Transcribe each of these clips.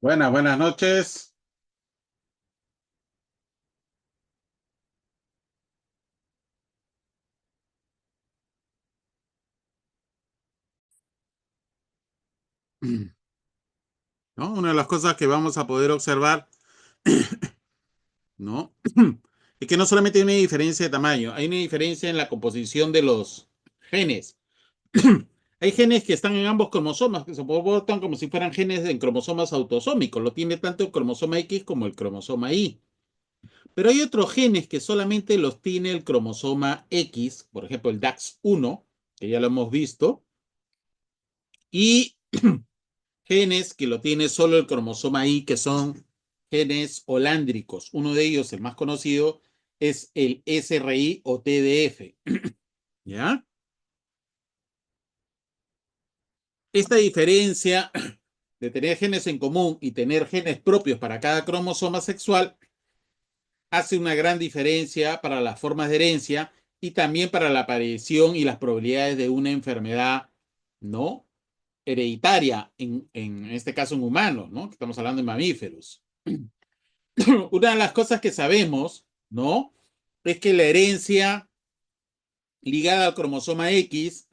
Buenas noches. ¿No? Una de las cosas que vamos a poder observar, ¿no? Es que no solamente hay una diferencia de tamaño, hay una diferencia en la composición de los genes. Hay genes que están en ambos cromosomas, que se comportan como si fueran genes en cromosomas autosómicos. Lo tiene tanto el cromosoma X como el cromosoma Y. Pero hay otros genes que solamente los tiene el cromosoma X, por ejemplo el DAX1, que ya lo hemos visto, y genes que lo tiene solo el cromosoma Y, que son genes holándricos. Uno de ellos, el más conocido, es el SRI o TDF. ¿Ya? Esta diferencia de tener genes en común y tener genes propios para cada cromosoma sexual hace una gran diferencia para las formas de herencia y también para la aparición y las probabilidades de una enfermedad no hereditaria, en este caso en humanos, ¿no? Estamos hablando de mamíferos. Una de las cosas que sabemos, ¿no? Es que la herencia ligada al cromosoma X,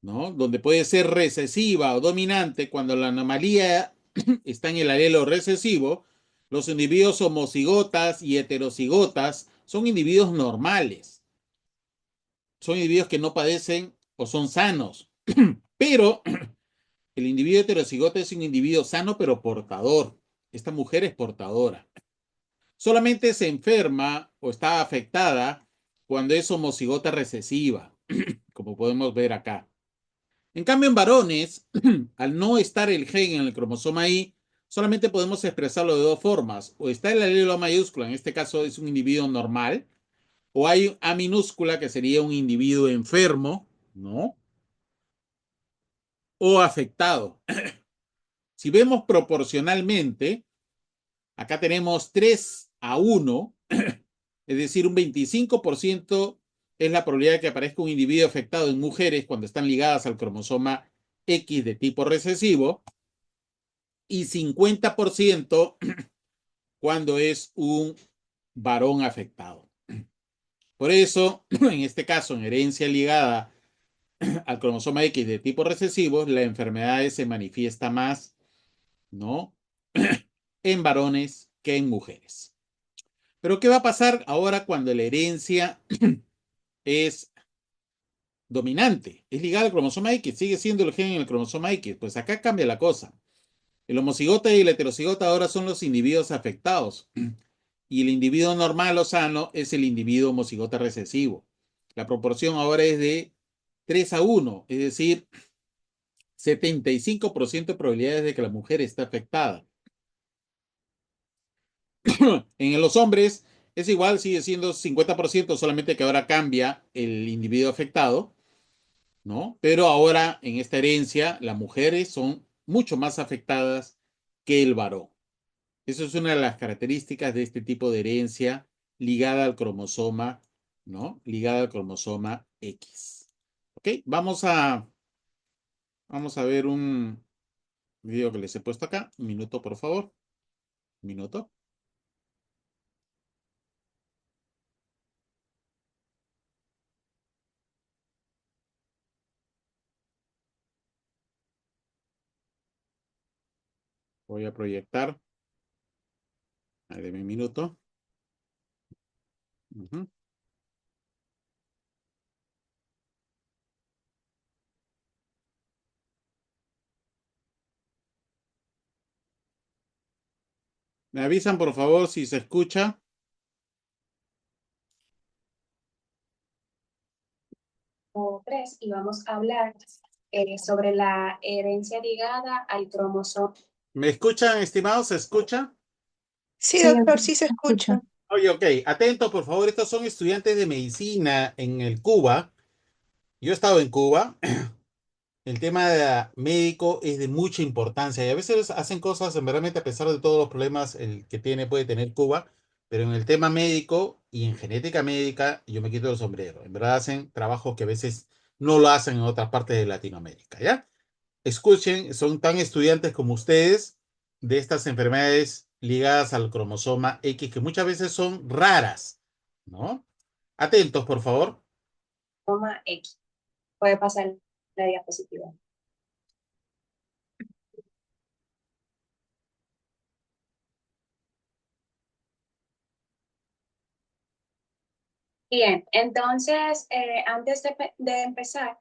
¿no? Donde puede ser recesiva o dominante, cuando la anomalía está en el alelo recesivo, los individuos homocigotas y heterocigotas son individuos normales, son individuos que no padecen o son sanos, pero el individuo heterocigota es un individuo sano pero portador. Esta mujer es portadora. Solamente se enferma o está afectada cuando es homocigota recesiva, como podemos ver acá. En cambio, en varones, al no estar el gen en el cromosoma Y, solamente podemos expresarlo de dos formas. O está el alelo A mayúscula, en este caso es un individuo normal, o hay A minúscula, que sería un individuo enfermo, ¿no? O afectado. Si vemos proporcionalmente, acá tenemos 3-1, es decir, un 25% es la probabilidad de que aparezca un individuo afectado en mujeres cuando están ligadas al cromosoma X de tipo recesivo y 50% cuando es un varón afectado. Por eso, en este caso, en herencia ligada al cromosoma X de tipo recesivo, la enfermedad se manifiesta más, ¿no? En varones que en mujeres. Pero ¿qué va a pasar ahora cuando la herencia es dominante? Es ligada al cromosoma X, sigue siendo el gen en el cromosoma X. Pues acá cambia la cosa. El homocigota y el heterocigota ahora son los individuos afectados. Y el individuo normal o sano es el individuo homocigota recesivo. La proporción ahora es de 3-1, es decir, 75% de probabilidades de que la mujer esté afectada. En los hombres es igual, sigue siendo 50%, solamente que ahora cambia el individuo afectado, ¿no? Pero ahora en esta herencia las mujeres son mucho más afectadas que el varón. Eso es una de las características de este tipo de herencia ligada al cromosoma, ¿no? Ligada al cromosoma X. ¿Ok? Vamos a ver un video que les he puesto acá. Un minuto, por favor. Un minuto. Voy a proyectar. Ahí, deme un minuto. Ujú. Me avisan, por favor, si se escucha. O 3 y vamos a hablar sobre la herencia ligada al cromosoma. ¿Me escuchan, estimados? ¿Se escucha? Sí, Sí, doctor, sí se escucha. Oye, ok. Atento, por favor. Estos son estudiantes de medicina en el Cuba. Yo he estado en Cuba. El tema médico es de mucha importancia y a veces hacen cosas, en verdad, a pesar de todos los problemas que puede tener Cuba, pero en el tema médico y en genética médica, yo me quito el sombrero. En verdad hacen trabajos que a veces no lo hacen en otras partes de Latinoamérica, ¿ya? Escuchen, son tan estudiantes como ustedes de estas enfermedades ligadas al cromosoma X, que muchas veces son raras, ¿no? Atentos, por favor. Cromosoma X. Puede pasar la diapositiva. Bien, entonces, antes de empezar,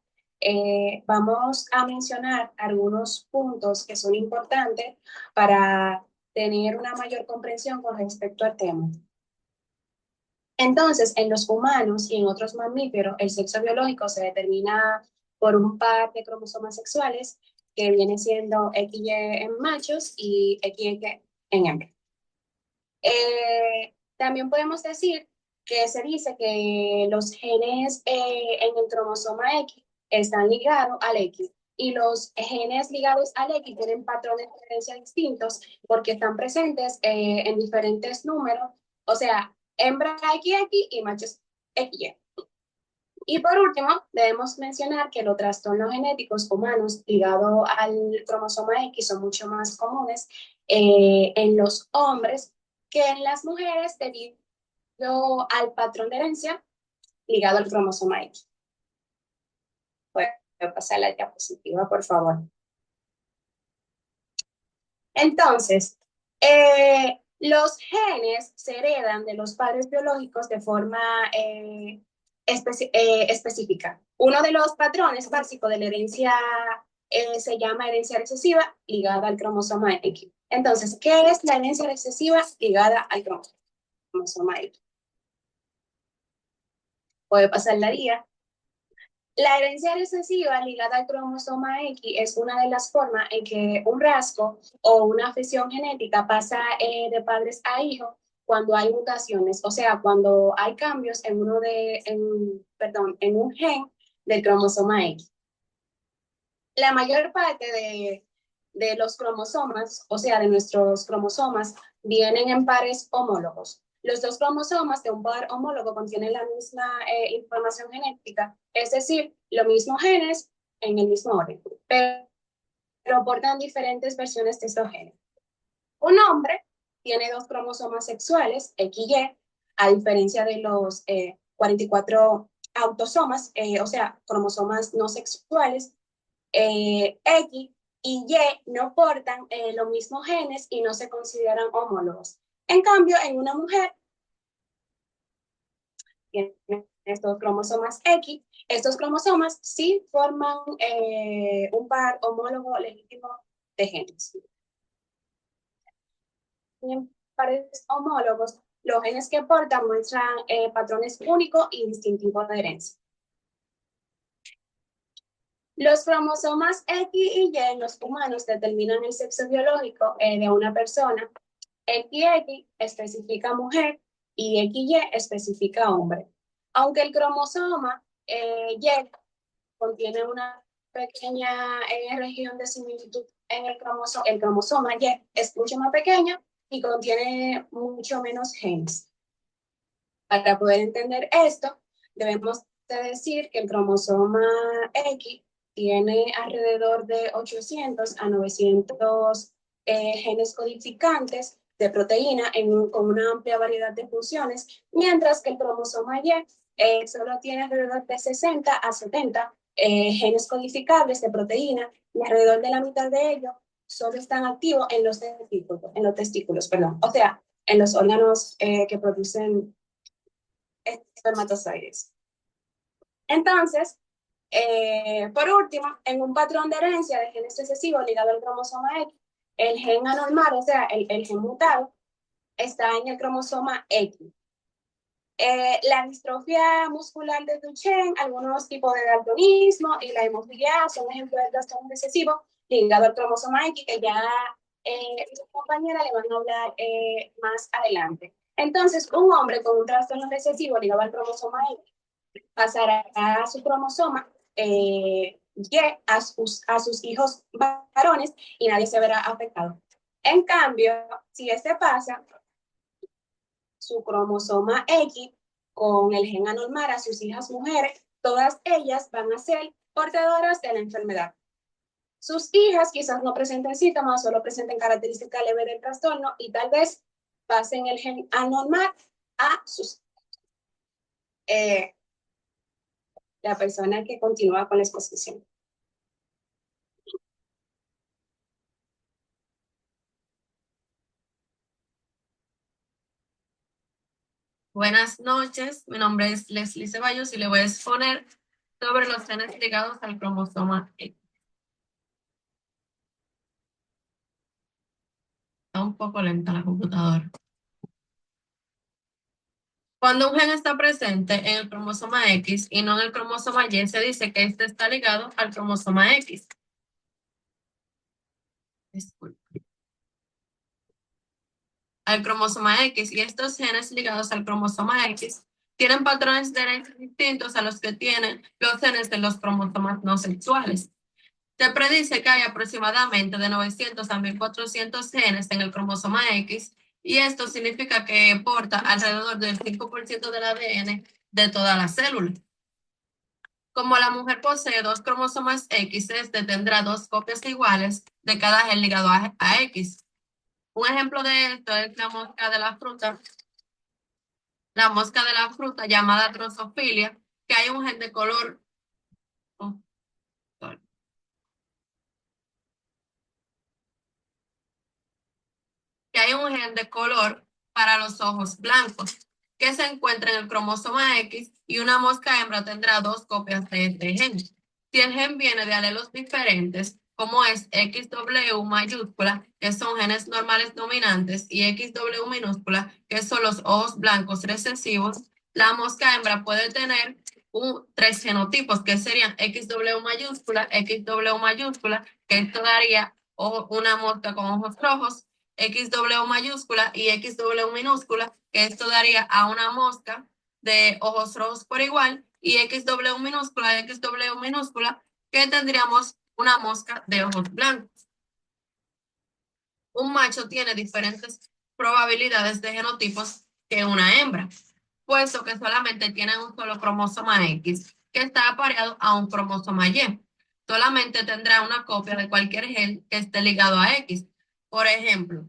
vamos a mencionar algunos puntos que son importantes para tener una mayor comprensión con respecto al tema. Entonces, en los humanos y en otros mamíferos, el sexo biológico se determina por un par de cromosomas sexuales que viene siendo XY en machos y XY en hembras. También podemos decir que se dice que los genes en el cromosoma X están ligados al X y los genes ligados al X tienen patrones de herencia distintos porque están presentes en diferentes números, o sea, hembra XX y machos XY. Y por último, debemos mencionar que los trastornos genéticos humanos ligados al cromosoma X son mucho más comunes en los hombres que en las mujeres debido al patrón de herencia ligado al cromosoma X. Puede pasar la diapositiva, por favor. Entonces, los genes se heredan de los padres biológicos de forma específica. Uno de los patrones básicos de la herencia se llama herencia recesiva ligada al cromosoma X. Entonces, ¿qué es la herencia recesiva ligada al cromosoma X? Puede pasar la guía. La herencia recesiva ligada al cromosoma X es una de las formas en que un rasgo o una afección genética pasa de padres a hijos cuando hay mutaciones, o sea, cuando hay cambios en en un gen del cromosoma X. La mayor parte de los cromosomas, o sea, de nuestros cromosomas, vienen en pares homólogos. Los dos cromosomas de un par homólogo contienen la misma información genética, es decir, los mismos genes en el mismo orden, pero portan diferentes versiones de estos genes. Un hombre tiene dos cromosomas sexuales, XY, a diferencia de los 44 autosomas, o sea, cromosomas no sexuales, X y Y no portan los mismos genes y no se consideran homólogos. En cambio, en una mujer tiene estos cromosomas X, estos cromosomas sí forman un par homólogo legítimo de genes. En pares homólogos, los genes que portan muestran patrones únicos y distintivos de herencia. Los cromosomas X y Y en los humanos determinan el sexo biológico de una persona. XX especifica mujer y XY especifica hombre. Aunque el cromosoma Y contiene una pequeña región de similitud en el cromosoma Y es mucho más pequeño y contiene mucho menos genes. Para poder entender esto, debemos decir que el cromosoma X tiene alrededor de 800 a 900 genes codificantes de proteína con una amplia variedad de funciones, mientras que el cromosoma Y solo tiene alrededor de 60 a 70 genes codificables de proteína y alrededor de la mitad de ellos solo están activos en los testículos, perdón. O sea, en los órganos que producen espermatozoides. Entonces, por último, en un patrón de herencia de genes recesivos ligado al cromosoma X, el gen anormal, o sea, el gen mutado, está en el cromosoma X. La distrofia muscular de Duchenne, algunos tipos de daltonismo y la hemofilia son ejemplos de trastorno recesivo ligado al cromosoma X, que ya su compañera le van a hablar más adelante. Entonces, un hombre con un trastorno recesivo ligado al cromosoma X pasará a su cromosoma Y a sus hijos varones y nadie se verá afectado. En cambio, si este pasa, su cromosoma X con el gen anormal a sus hijas mujeres, todas ellas van a ser portadoras de la enfermedad. Sus hijas quizás no presenten síntomas, solo presenten características leves del trastorno y tal vez pasen el gen anormal a sus la persona que continúa con la exposición. Buenas noches, mi nombre es Leslie Ceballos y le voy a exponer sobre los genes ligados al cromosoma X. Está un poco lenta la computadora. Cuando un gen está presente en el cromosoma X y no en el cromosoma Y, se dice que este está ligado al cromosoma X. Disculpe. Al cromosoma X, y estos genes ligados al cromosoma X tienen patrones de herencia distintos a los que tienen los genes de los cromosomas no sexuales. Se predice que hay aproximadamente de 900 a 1400 genes en el cromosoma X, y esto significa que porta alrededor del 5% del ADN de toda la célula. Como la mujer posee dos cromosomas X, este tendrá dos copias iguales de cada gen ligado a X. Un ejemplo de esto es la mosca de la fruta. La mosca de la fruta llamada Drosophila, que hay un gen de color. Oh, sorry. Que hay un gen de color para los ojos blancos, que se encuentra en el cromosoma X, y una mosca hembra tendrá dos copias de este gen. Si el gen viene de alelos diferentes, como es XW mayúscula, que son genes normales dominantes, y XW minúscula, que son los ojos blancos recesivos, la mosca hembra puede tener tres genotipos, que serían XW mayúscula, que esto daría una mosca con ojos rojos, XW mayúscula y XW minúscula, que esto daría a una mosca de ojos rojos por igual, y XW minúscula y XW minúscula, que tendríamos una mosca de ojos blancos. Un macho tiene diferentes probabilidades de genotipos que una hembra, puesto que solamente tienen un solo cromosoma X, que está apareado a un cromosoma Y. Solamente tendrá una copia de cualquier gen que esté ligado a X. Por ejemplo,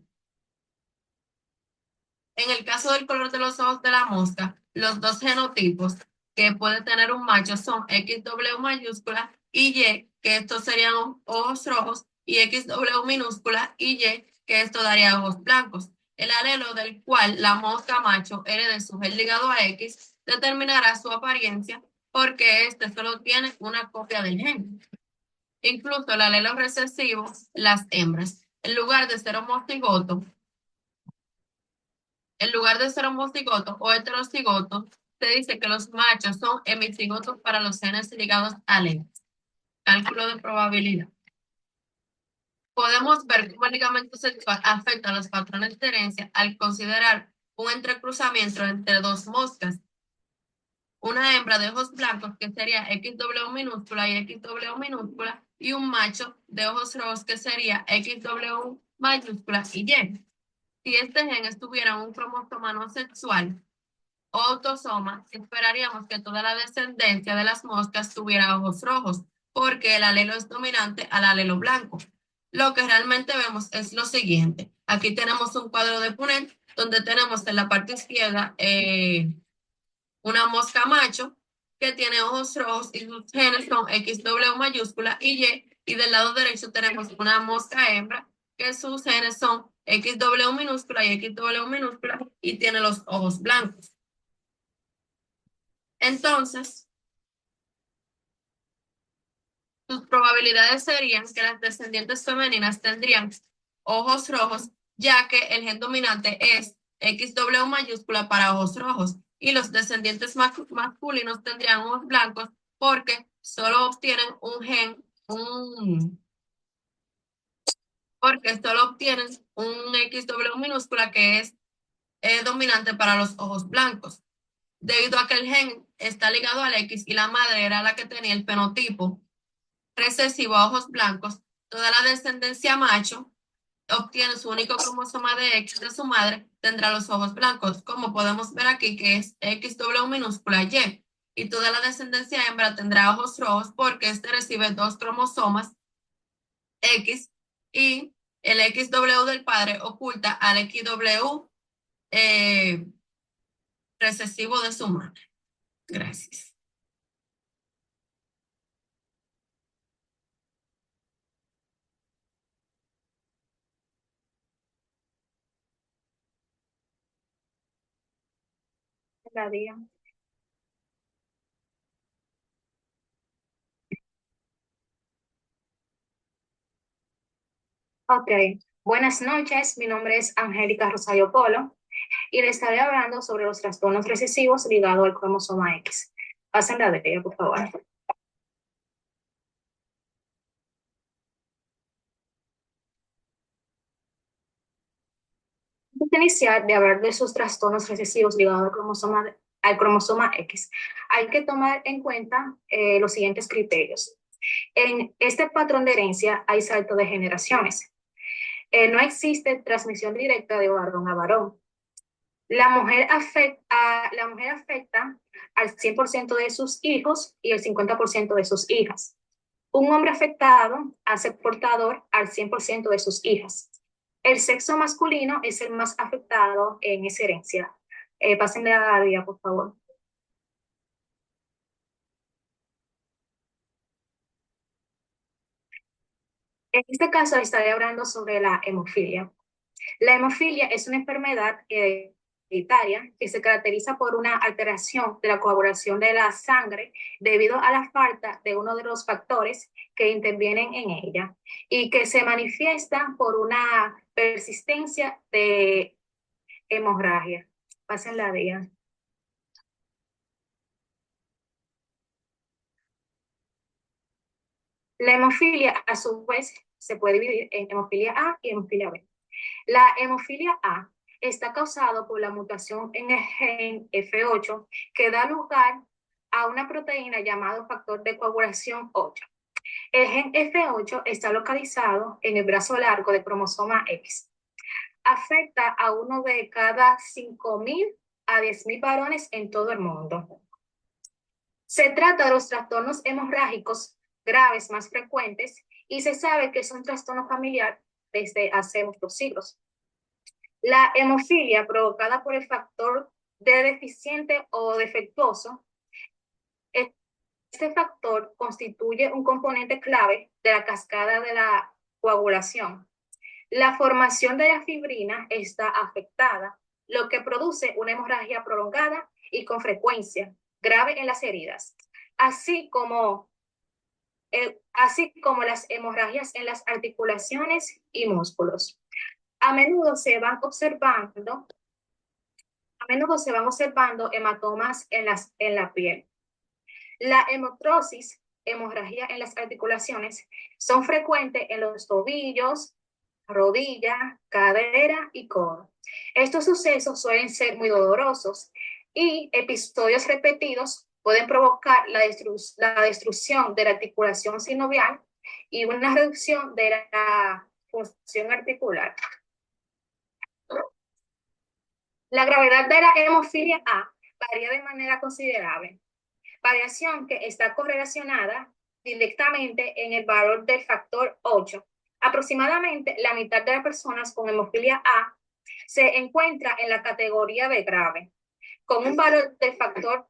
en el caso del color de los ojos de la mosca, los dos genotipos que puede tener un macho son XW mayúscula y Y, que estos serían ojos rojos, y XW minúscula y Y, que esto daría ojos blancos. El alelo del cual la mosca macho herede su gen ligado a X determinará su apariencia, porque este solo tiene una copia del gen. Incluso el alelo recesivo, las hembras, en lugar de ser homocigoto o heterocigoto, se dice que los machos son hemicigotos para los genes ligados al X. Cálculo de probabilidad. Podemos ver cómo el ligamento sexual afecta a los patrones de herencia al considerar un entrecruzamiento entre dos moscas. Una hembra de ojos blancos, que sería XW minúscula y XW minúscula, y un macho de ojos rojos, que sería XW mayúscula y Y. Si este gen estuviera en un cromosoma no sexual o autosoma, esperaríamos que toda la descendencia de las moscas tuviera ojos rojos, porque el alelo es dominante al alelo blanco. Lo que realmente vemos es lo siguiente. Aquí tenemos un cuadro de Punnett, donde tenemos en la parte izquierda una mosca macho que tiene ojos rojos y sus genes son XW mayúscula y del lado derecho tenemos una mosca hembra que sus genes son XW minúscula y XW minúscula y tiene los ojos blancos. Entonces, sus probabilidades serían que las descendientes femeninas tendrían ojos rojos, ya que el gen dominante es XW mayúscula para ojos rojos, y los descendientes masculinos tendrían ojos blancos porque solo obtienen un XW minúscula que es dominante para los ojos blancos. Debido a que el gen está ligado al X y la madre era la que tenía el fenotipo recesivo a ojos blancos, toda la descendencia macho obtiene su único cromosoma de X de su madre, tendrá los ojos blancos, como podemos ver aquí, que es XW minúscula y toda la descendencia hembra tendrá ojos rojos porque este recibe dos cromosomas X y el XW del padre oculta al XW recesivo de su madre. Gracias. La día. Ok, buenas noches, mi nombre es Angélica Rosario Polo y le estaré hablando sobre los trastornos recesivos ligados al cromosoma X. Pasen la de por favor. Antes de iniciar de hablar de esos trastornos recesivos ligados al cromosoma X, hay que tomar en cuenta los siguientes criterios. En este patrón de herencia hay salto de generaciones. No existe transmisión directa de varón a varón. La mujer afecta al 100% de sus hijos y el 50% de sus hijas. Un hombre afectado hace portador al 100% de sus hijas. El sexo masculino es el más afectado en esa herencia. Pásenle a la vía, por favor. En este caso estaré hablando sobre la hemofilia. La hemofilia es una enfermedad hereditaria que se caracteriza por una alteración de la coagulación de la sangre debido a la falta de uno de los factores que intervienen en ella y que se manifiesta por una persistencia de hemorragia. Pasen la vía. La hemofilia, a su vez, se puede dividir en hemofilia A y hemofilia B. La hemofilia A está causado por la mutación en el gen F8 que da lugar a una proteína llamada factor de coagulación 8. El gen F8 está localizado en el brazo largo del cromosoma X. Afecta a uno de cada 5.000 a 10.000 varones en todo el mundo. Se trata de los trastornos hemorrágicos graves más frecuentes y se sabe que es un trastorno familiar desde hace muchos siglos. La hemofilia provocada por el factor D deficiente o defectuoso, este factor constituye un componente clave de la cascada de la coagulación. La formación de la fibrina está afectada, lo que produce una hemorragia prolongada y con frecuencia grave en las heridas, así como las hemorragias en las articulaciones y músculos. A menudo se van observando hematomas en la piel. La hemotrosis, hemorragia en las articulaciones, son frecuentes en los tobillos, rodilla, cadera y codo. Estos sucesos suelen ser muy dolorosos y episodios repetidos pueden provocar la destrucción de la articulación sinovial y una reducción de la función articular. La gravedad de la hemofilia A varía de manera considerable, variación que está correlacionada directamente en el valor del factor 8. Aproximadamente la mitad de las personas con hemofilia A se encuentra en la categoría de grave, con un valor del factor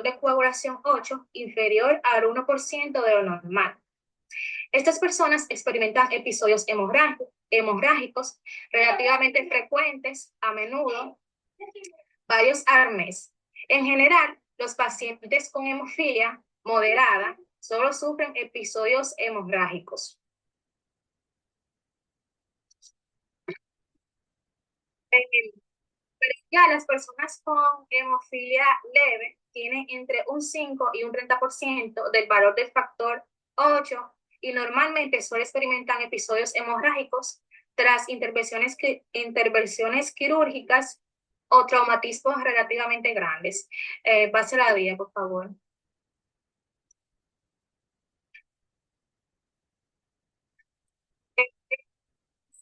de coagulación 8 inferior al 1% de lo normal. Estas personas experimentan episodios hemorrágicos relativamente frecuentes, a menudo varios al mes. En general, los pacientes con hemofilia moderada solo sufren episodios hemorrágicos. Pero ya las personas con hemofilia leve tienen entre un 5 y un 30% del valor del factor 8 y normalmente solo experimentan episodios hemorrágicos tras intervenciones quirúrgicas o traumatismos relativamente grandes. Pase la vía, por favor.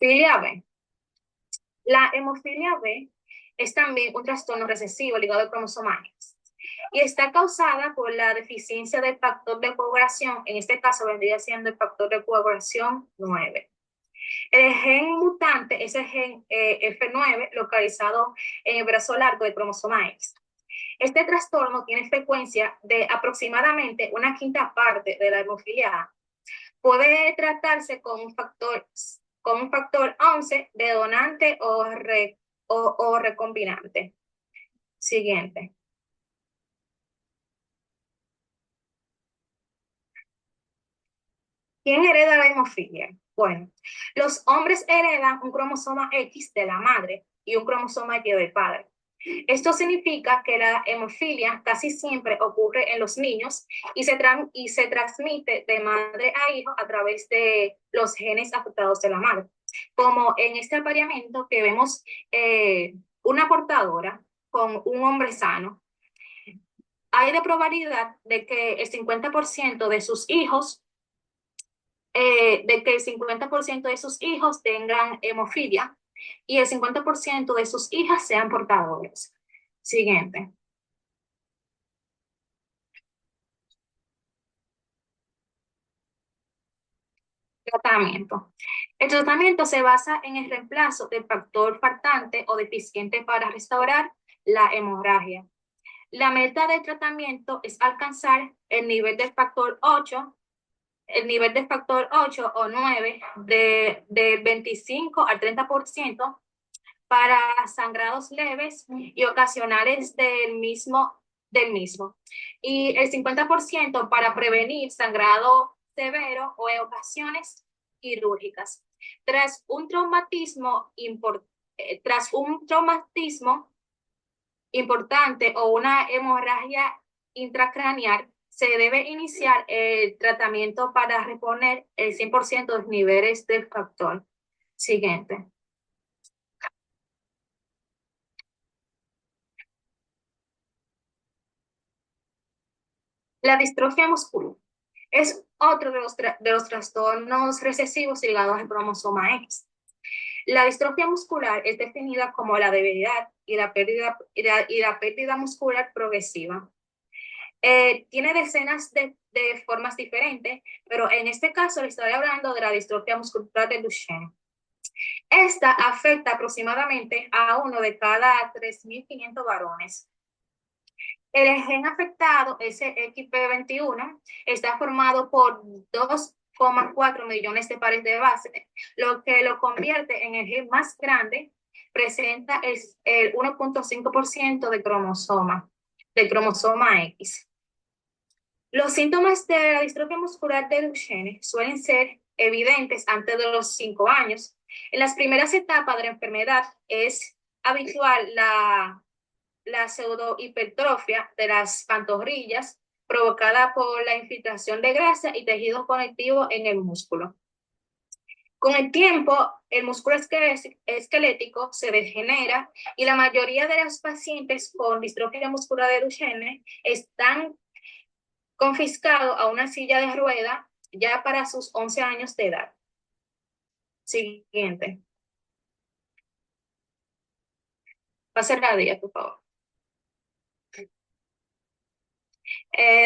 Hemofilia B. La hemofilia B es también un trastorno recesivo ligado al cromosoma X. y está causada por la deficiencia del factor de coagulación, en este caso vendría siendo el factor de coagulación 9. El gen mutante es el gen F9 localizado en el brazo largo del cromosoma X. Este trastorno tiene frecuencia de aproximadamente una quinta parte de la hemofilia A. Puede tratarse con un factor 11 de donante o recombinante. Siguiente. ¿Quién hereda la hemofilia? Bueno, los hombres heredan un cromosoma X de la madre y un cromosoma Y del padre. Esto significa que la hemofilia casi siempre ocurre en los niños y se transmite de madre a hijo a través de los genes afectados de la madre. Como en este apareamiento que vemos una portadora con un hombre sano, hay de probabilidad de que el 50% de sus hijos tengan hemofilia y el 50% de sus hijas sean portadores. Siguiente. Tratamiento. El tratamiento se basa en el reemplazo del factor faltante o deficiente para restaurar la hemorragia. La meta del tratamiento es alcanzar el nivel del factor 8 o 9 de 25 al 30% para sangrados leves y ocasionales del mismo, y el 50% para prevenir sangrado severo o en ocasiones quirúrgicas. Tras un traumatismo importante o una hemorragia intracraneal, se debe iniciar el tratamiento para reponer el 100% de los niveles del factor. Siguiente. La distrofia muscular es otro de los trastornos recesivos ligados al cromosoma X. La distrofia muscular es definida como la debilidad y la pérdida muscular progresiva. Tiene decenas de formas diferentes, pero en este caso le estoy hablando de la distrofia muscular de Duchenne. Esta afecta aproximadamente a uno de cada 3.500 varones. El gen afectado, SXP21, está formado por 2,4 millones de pares de base, lo que lo convierte en el gen más grande. Presenta el 1,5% del cromosoma X. Los síntomas de la distrofia muscular de Duchenne suelen ser evidentes antes de los 5 años. En las primeras etapas de la enfermedad es habitual la pseudohipertrofia de las pantorrillas provocada por la infiltración de grasa y tejido conectivo en el músculo. Con el tiempo, el músculo esquelético se degenera y la mayoría de los pacientes con distrofia muscular de Duchenne están confiscados a una silla de rueda ya para sus 11 años de edad. Siguiente. Pase la diapositiva, por favor.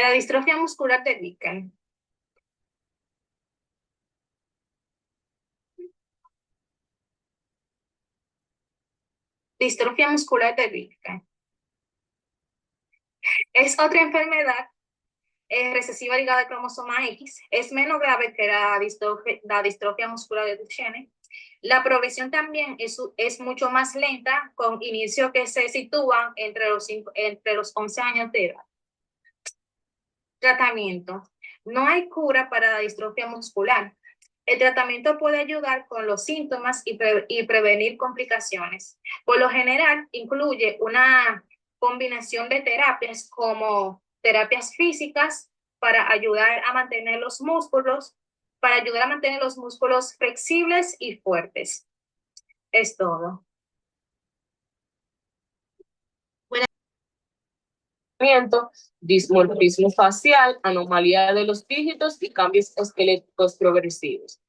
La distrofia muscular de Duchenne. Distrofia muscular de Duchenne. Es otra enfermedad recesiva ligada al cromosoma X. Es menos grave que la distrofia muscular de Duchenne. La progresión también es mucho más lenta, con inicio que se sitúan entre los 11 años de edad. Tratamiento. No hay cura para la distrofia muscular. El tratamiento puede ayudar con los síntomas y prevenir complicaciones. Por lo general, incluye una combinación de terapias como terapias físicas para ayudar a mantener los músculos flexibles y fuertes. Es todo. Dismorfismo facial, anomalía de los dígitos y cambios esqueléticos progresivos.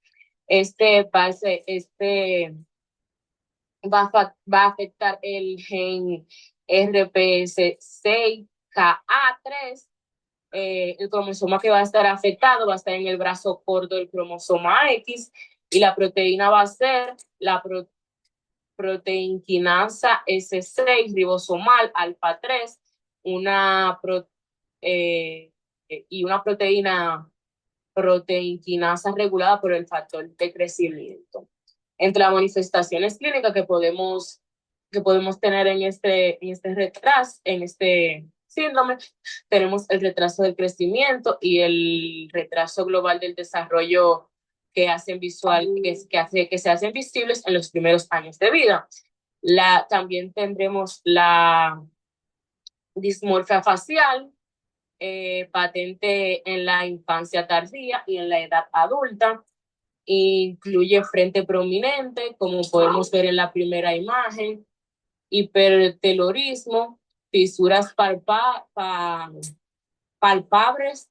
Va a afectar el gen RPS6, KA3, el cromosoma que va a estar afectado va a estar en el brazo corto del cromosoma X, y la proteína va a ser la proteinquinasa S6 ribosomal alfa 3, y una proteinquinasa regulada por el factor de crecimiento. Entre las manifestaciones clínicas que podemos tener en este retraso, en este síndrome, tenemos el retraso del crecimiento y el retraso global del desarrollo que hacen que se hacen visibles en los primeros años de vida. También tendremos la dismorfia facial, patente en la infancia tardía y en la edad adulta. Incluye frente prominente, como podemos ver en la primera imagen, hipertelorismo, fisuras palpables,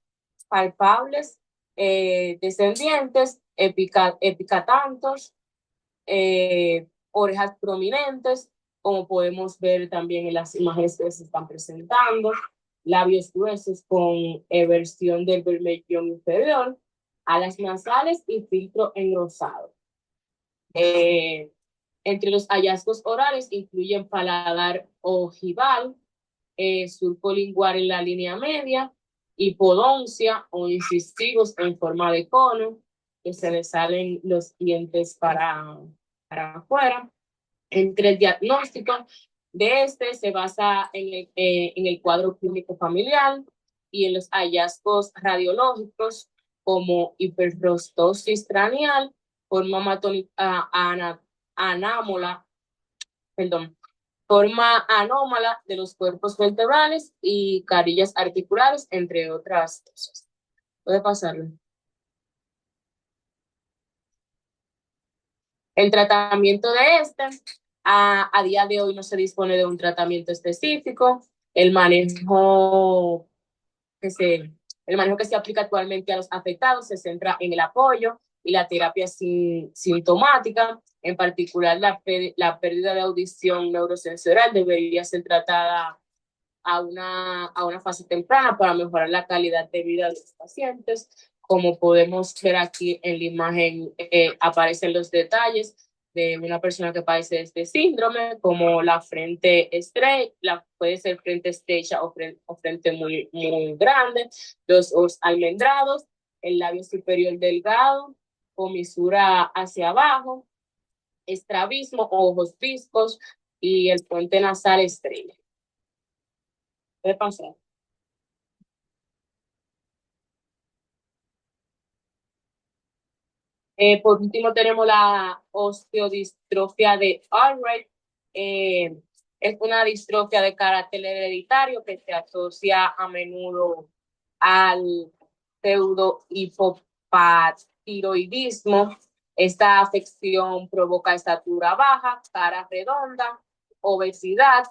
descendientes, epicatantos, orejas prominentes, como podemos ver también en las imágenes que se están presentando, labios gruesos con eversión del bermellón inferior, alas nasales y filtro engrosado. Entre los hallazgos orales incluyen paladar ojival, surco lingual en la línea media, hipodoncia o incisivos en forma de cono, que se le salen los dientes para afuera. Entre el diagnóstico de se basa en el cuadro clínico familiar y en los hallazgos radiológicos como hiperrostosis craneal, forma anómala de los cuerpos vertebrales y carillas articulares, entre otras cosas. Puede pasarlo. El tratamiento de a día de hoy no se dispone de un tratamiento específico. El manejo que se aplica actualmente a los afectados se centra en el apoyo y la terapia sintomática. En particular, la pérdida de audición neurosensorial debería ser tratada a una fase temprana para mejorar la calidad de vida de los pacientes. Como podemos ver aquí en la imagen, aparecen los detalles de una persona que padece de este síndrome, como la frente estrecha, puede ser frente estrecha o frente muy, muy grande, los ojos almendrados, el labio superior delgado, comisura hacia abajo, estrabismo, ojos viscos y el puente nasal estrella. Puede pasar. Por último tenemos la osteodistrofia de Albright. Es una distrofia de carácter hereditario que se asocia a menudo al pseudohipopatiroidismo. Esta afección provoca estatura baja, cara redonda, obesidad,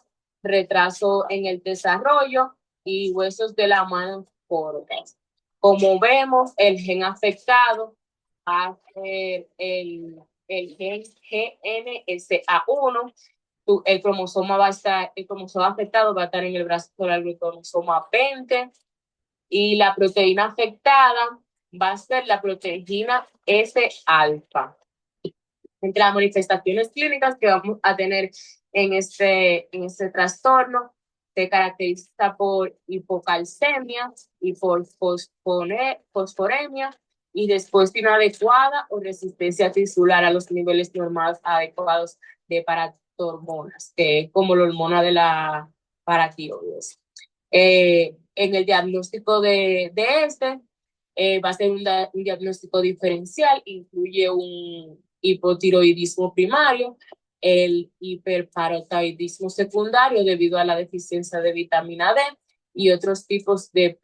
retraso en el desarrollo y huesos de la mano cortos. Como vemos, el gen afectado va a ser el gen GNSA1. El cromosoma afectado va a estar en el brazo del cromosoma 20, y la proteína afectada va a ser la proteína S-alfa. Entre las manifestaciones clínicas que vamos a tener en este trastorno, se caracteriza por hipocalcemia y por fosforemia, y después de inadecuada o resistencia tisular a los niveles normales adecuados de paratormonas, que es como la hormona de la paratiroides. En el diagnóstico de va a ser un diagnóstico diferencial, incluye un hipotiroidismo primario, el hiperparotiroidismo secundario debido a la deficiencia de vitamina D y otros tipos de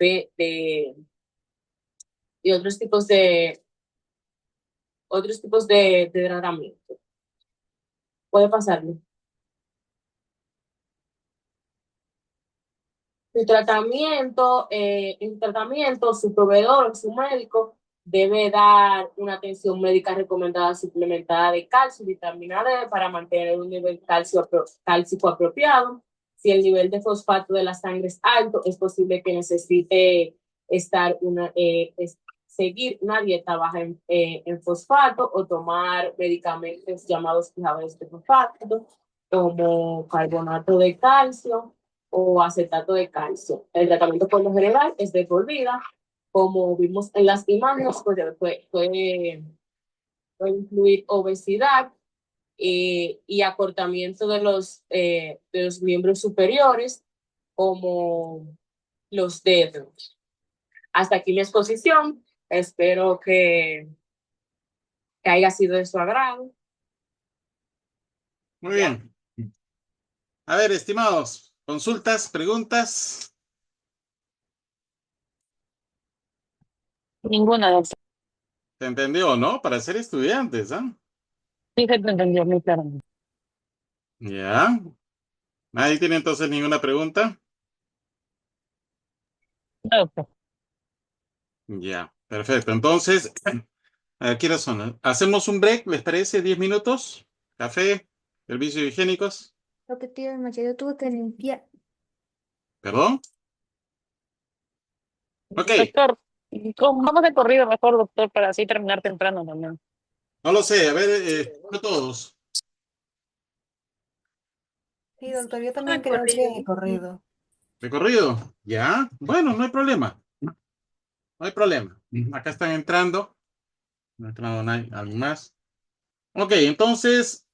tratamiento. Puede pasarlo. En tratamiento, su proveedor o su médico debe dar una atención médica recomendada suplementada de calcio y vitamina D para mantener un nivel cálcico apropiado. Si el nivel de fosfato de la sangre es alto, es posible que necesite seguir una dieta baja en fosfato o tomar medicamentos llamados fijadores de fosfato, como carbonato de calcio o acetato de calcio. El tratamiento por lo general es de por vida. Como vimos en las imágenes, pues puede incluir obesidad y acortamiento de los miembros superiores, como los dedos. Hasta aquí mi exposición. Espero que haya sido de su agrado. Muy bien. A ver, estimados, consultas, preguntas. Ninguna, doctor. ¿Se entendió, no? Para ser estudiantes, ¿ah? Sí, se te entendió muy claro. Ya. ¿Nadie tiene entonces ninguna pregunta? No, doctor. Ya, perfecto. Entonces, aquí las son. ¿Hacemos un break? ¿Les parece? 10 minutos. Café, servicios higiénicos. Lo que te iba a decir, yo tuve que limpiar. ¿Perdón? Ok, Doctor, vamos de corrido mejor, doctor, para así terminar temprano también. no lo sé. A ver, no todos. Sí, doctor, yo también creo que corrido. ¿Recorrido? Ya. Bueno, no hay problema. No hay problema. Acá están entrando. No ha entrado nadie, alguien más. Ok, entonces,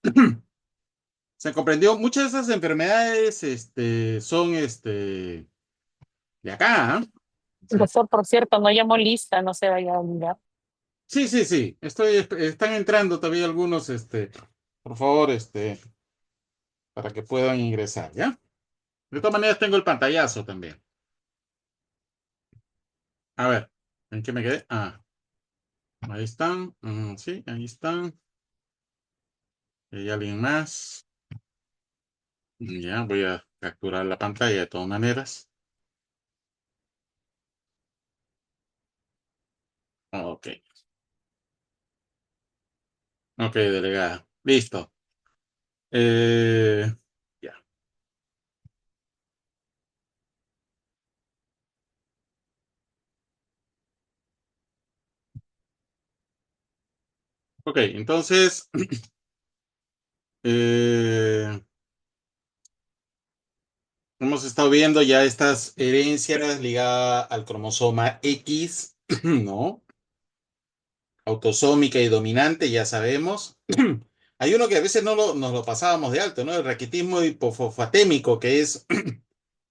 se comprendió. Muchas de esas enfermedades, son, de acá, ¿ah? Doctor, por cierto, no llamó lista, no se vaya a olvidar. Sí, sí, sí. Están entrando todavía algunos, por favor, para que puedan ingresar, ¿ya? De todas maneras, tengo el pantallazo también. A ver, ¿en qué me quedé? Ah, ahí están. Sí, ahí están. ¿Hay alguien más? Ya, voy a capturar la pantalla de todas maneras. Ok. Ok, delegada. Listo. Ya. Ok, entonces, eh, hemos estado viendo ya estas herencias ligadas al cromosoma X, ¿no? Autosómica y dominante, ya sabemos. Hay uno que a veces nos lo pasábamos de alto, ¿no? El raquitismo hipofosfatémico, que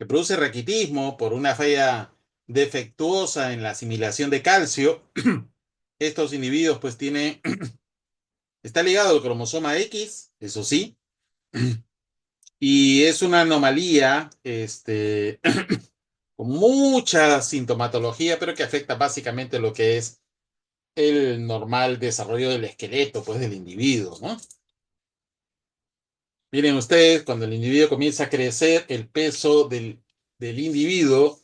produce raquitismo por una falla defectuosa en la asimilación de calcio. Estos individuos, pues, está ligado al cromosoma X, eso sí, y es una anomalía, con mucha sintomatología, pero que afecta básicamente lo que es el normal desarrollo del esqueleto, pues, del individuo, ¿no? Miren ustedes, cuando el individuo comienza a crecer, el peso del individuo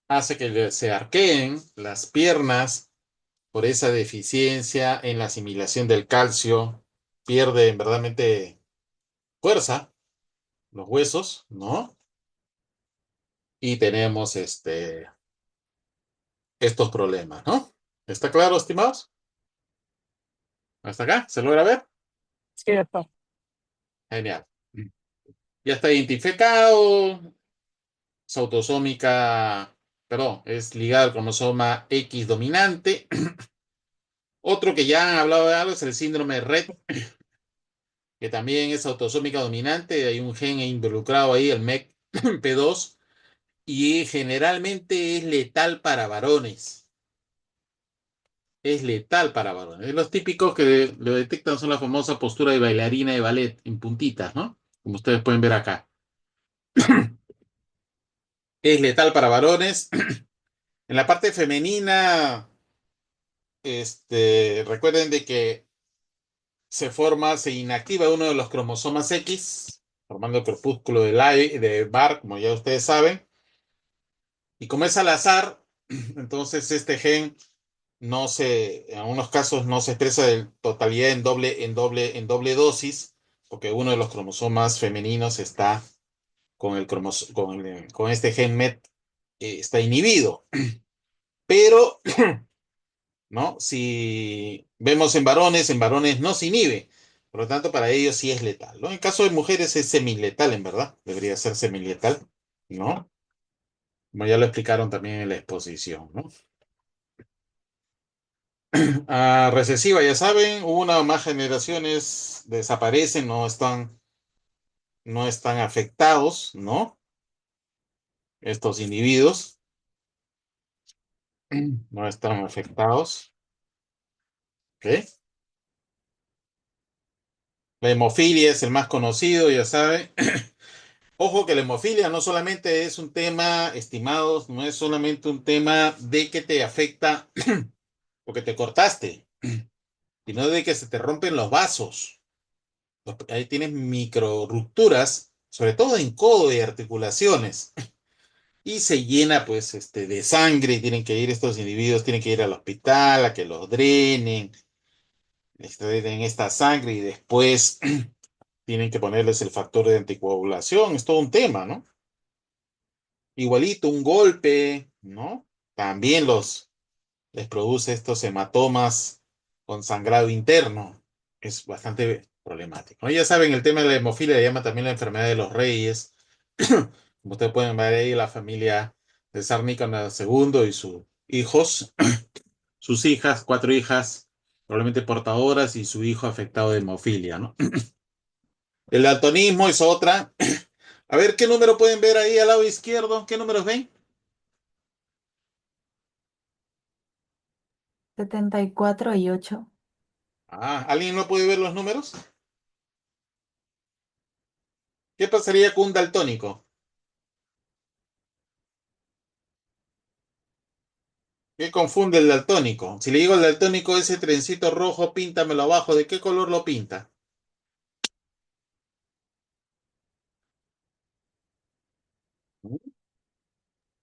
hace que se arqueen las piernas por esa deficiencia en la asimilación del calcio, pierde verdaderamente fuerza los huesos, ¿no? Y tenemos estos problemas, ¿no? ¿Está claro, estimados? ¿Hasta acá? ¿Se logra ver? Sí, doctor. Genial. Ya está identificado. Es autosómica, perdón, es ligada al cromosoma X dominante. Otro que ya han hablado de algo es el síndrome de Rett, que también es autosómica dominante. Hay un gen involucrado ahí, el MECP2, y generalmente es letal para varones. Es letal para varones. Los típicos que lo detectan son la famosa postura de bailarina de ballet en puntitas, ¿no? Como ustedes pueden ver acá. Es letal para varones. En la parte femenina, recuerden de que se inactiva uno de los cromosomas X, formando el corpúsculo de Barr, como ya ustedes saben. Y como es al azar, entonces este gen en algunos casos no se expresa de totalidad en doble dosis, porque uno de los cromosomas femeninos está con este gen MET está inhibido. Pero, ¿no? Si vemos en varones no se inhibe. Por lo tanto, para ellos sí es letal, ¿no? En caso de mujeres es semiletal, en verdad. Debería ser semiletal, ¿no? Como ya lo explicaron también en la exposición, ¿no? Recesiva, ya saben, una o más generaciones desaparecen, no están afectados, ¿no? Estos individuos no están afectados, ¿ok? La hemofilia es el más conocido, ya saben. Ojo que la hemofilia no solamente es un tema, estimados, no es solamente un tema de que te afecta porque te cortaste, sino de que se te rompen los vasos. Ahí tienes micro rupturas, sobre todo en codo y articulaciones. Y se llena, pues, de sangre y tienen que ir estos individuos, tienen que ir al hospital a que los drenen, extraen esta sangre y después tienen que ponerles el factor de anticoagulación. Es todo un tema, ¿no? Igualito, un golpe, ¿no? También les produce estos hematomas con sangrado interno. Es bastante problemático, ¿no? Ya saben, el tema de la hemofilia le llama también la enfermedad de los reyes. Como ustedes pueden ver ahí, la familia de Zar Nicolás II y sus hijos, sus hijas, 4 hijas, probablemente portadoras, y su hijo afectado de hemofilia, ¿no? El daltonismo es otra. A ver, ¿qué número pueden ver ahí al lado izquierdo? ¿Qué números ven? 74 y 8. ¿Alguien no puede ver los números? ¿Qué pasaría con un daltónico? ¿Qué confunde el daltónico? Si le digo al daltónico ese trencito rojo, píntamelo abajo, ¿de qué color lo pinta?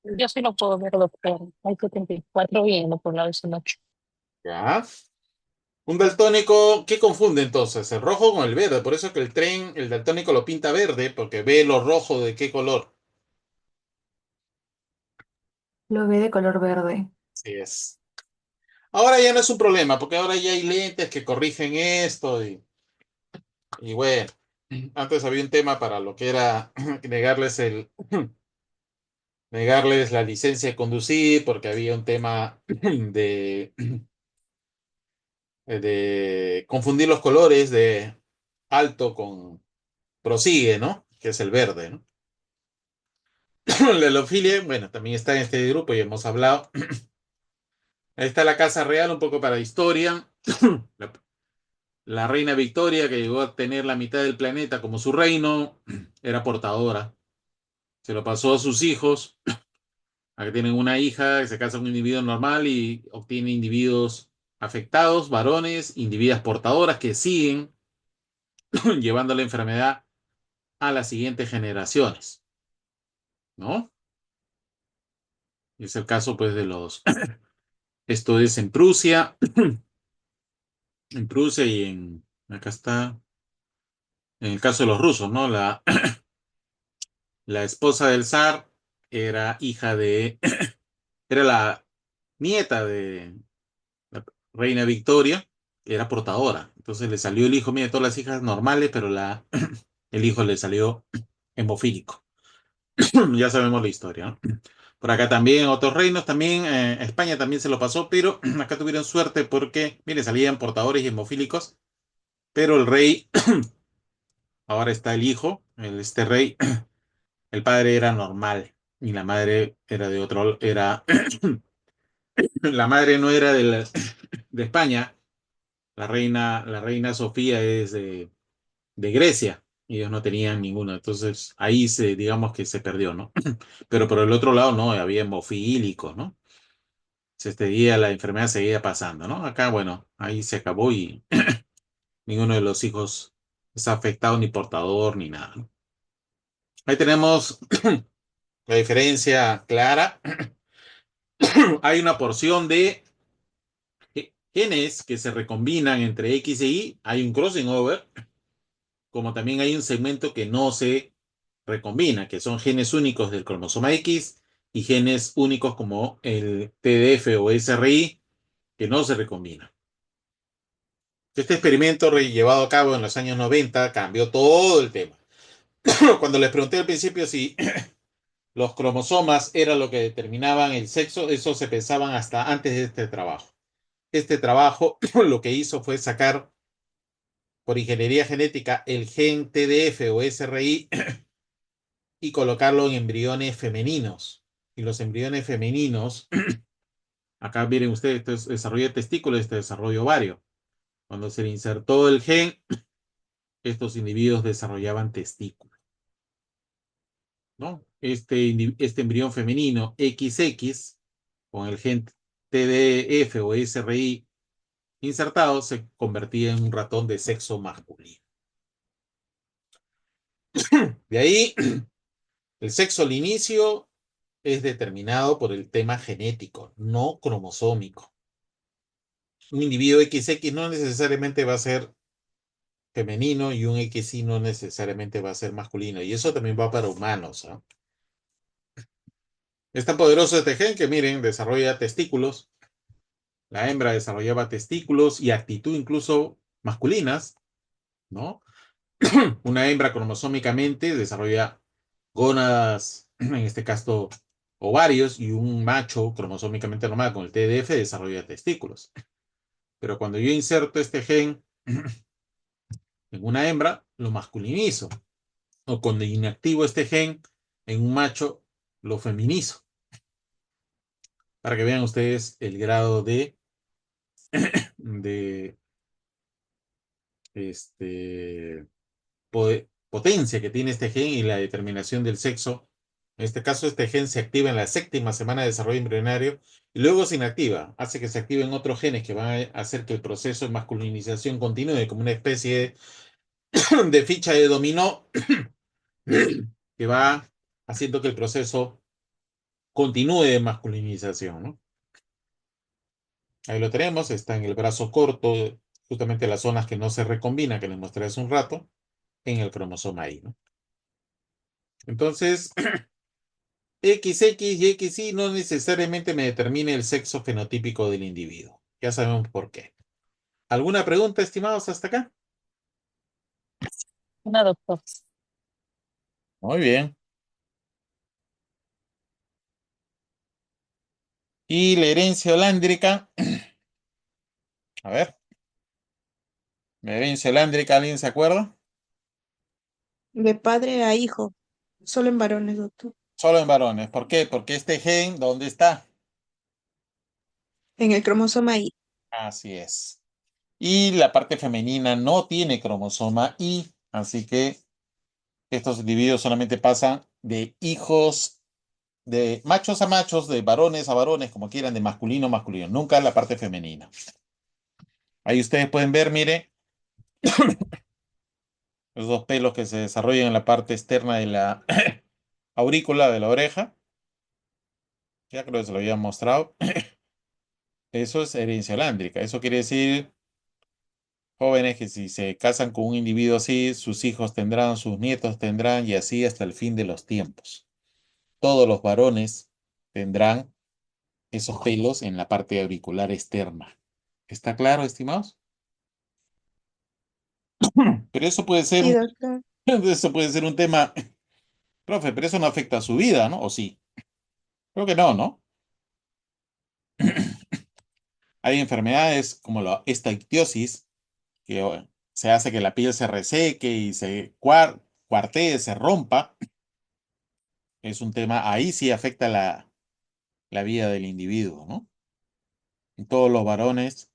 Yo sí lo puedo ver, doctor. Hay 74 viendo por la vez en 8. Ya. Un daltónico, ¿qué confunde entonces? El rojo con el verde. Por eso que el daltónico lo pinta verde, porque ve lo rojo de qué color. Lo ve de color verde. Así es. Ahora ya no es un problema, porque ahora ya hay lentes que corrigen esto y bueno, antes había un tema para lo que era negarles la licencia de conducir, porque había un tema de confundir los colores de alto con prosigue, ¿no? Que es el verde, ¿no? La hemofilia, bueno, también está en este grupo y hemos hablado. Ahí está la Casa Real, un poco para historia. La, la reina Victoria, que llegó a tener la mitad del planeta como su reino, era portadora. Se lo pasó a sus hijos, a que tienen una hija, que se casa con un individuo normal y obtiene individuos afectados, varones, individuas portadoras que siguen llevando la enfermedad a las siguientes generaciones, ¿no? Es el caso, pues, de los... Esto es en Prusia y acá está, en el caso de los rusos, ¿no? La esposa del zar era era la nieta de la reina Victoria, era portadora. Entonces le salió el hijo, mira, todas las hijas normales, pero el hijo le salió hemofílico. Ya sabemos la historia, ¿no? Por acá también, otros reinos también, España también se lo pasó, pero acá tuvieron suerte porque, mire, salían portadores y hemofílicos, pero el rey, ahora está el hijo, este rey, el padre era normal y la madre era de otro, la madre no era de España, la reina Sofía es de Grecia. Y ellos no tenían ninguno, entonces ahí digamos que se perdió, ¿no? Pero por el otro lado, no, había hemofílicos, ¿no? La enfermedad seguía pasando, ¿no? Acá, bueno, ahí se acabó y ninguno de los hijos está afectado, ni portador, ni nada, ¿no? Ahí tenemos la diferencia clara. Hay una porción de genes que se recombinan entre X e Y. Hay un crossing over, como también hay un segmento que no se recombina, que son genes únicos del cromosoma X y genes únicos como el TDF o SRI, que no se recombinan. Este experimento llevado a cabo en los años 90 cambió todo el tema. Cuando les pregunté al principio si los cromosomas eran lo que determinaban el sexo, eso se pensaban hasta antes de este trabajo. Este trabajo lo que hizo fue sacar por ingeniería genética el gen TDF o SRI y colocarlo en embriones femeninos. Y los embriones femeninos, acá miren ustedes, esto es desarrollo de testículos, este desarrollo ovario. Cuando se le insertó el gen, estos individuos desarrollaban testículos, ¿no? Este embrión femenino XX, con el gen TDF o SRI insertado, se convertía en un ratón de sexo masculino. De ahí, el sexo al inicio es determinado por el tema genético, no cromosómico. Un individuo XX no necesariamente va a ser femenino y un XY no necesariamente va a ser masculino. Y eso también va para humanos, ¿no? Es tan poderoso este gen que, miren, desarrolla testículos. La hembra desarrollaba testículos y actitud incluso masculinas, ¿no? Una hembra cromosómicamente desarrolla gónadas, en este caso ovarios, y un macho cromosómicamente normal con el TDF desarrolla testículos. Pero cuando yo inserto este gen en una hembra, lo masculinizo. O cuando inactivo este gen en un macho, lo feminizo. Para que vean ustedes el grado de potencia que tiene este gen y la determinación del sexo. En este caso, este gen se activa en la 7ª semana de desarrollo embrionario y luego se inactiva. Hace que se activen otros genes que van a hacer que el proceso de masculinización continúe como una especie de ficha de dominó que va haciendo que el proceso continúe de masculinización, ¿no? Ahí lo tenemos, está en el brazo corto, justamente las zonas que no se recombinan, que les mostré hace un rato, en el cromosoma Y, ¿no? Entonces, XX y XY no necesariamente me determina el sexo fenotípico del individuo. Ya sabemos por qué. ¿Alguna pregunta, estimados, hasta acá? Una, doctor. Muy bien. Y la herencia holándrica. A ver. La herencia holándrica, ¿alguien se acuerda? De padre a hijo, solo en varones, doctor. Solo en varones. ¿Por qué? Porque este gen, ¿dónde está? En el cromosoma Y. Así es. Y la parte femenina no tiene cromosoma Y, así que estos individuos solamente pasan de hijos, de machos a machos, de varones a varones, como quieran, de masculino a masculino, nunca la parte femenina. Ahí ustedes pueden ver, mire, los dos pelos que se desarrollan en la parte externa de la aurícula de la oreja. Ya creo que se lo había mostrado. Eso es herencia holándrica. Eso quiere decir, jóvenes, que si se casan con un individuo así, sus hijos tendrán, sus nietos tendrán, y así hasta el fin de los tiempos. Todos los varones tendrán esos pelos en la parte auricular externa. ¿Está claro, estimados? Pero eso puede ser Sí, doctor. eso puede ser un tema, profe, pero eso no afecta a su vida, ¿no? ¿O sí? Creo que no, ¿no? Hay enfermedades como esta ictiosis, que se hace que la piel se reseque y se cuartee, se rompa. Es un tema, ahí sí afecta la vida del individuo, ¿no? Y todos los varones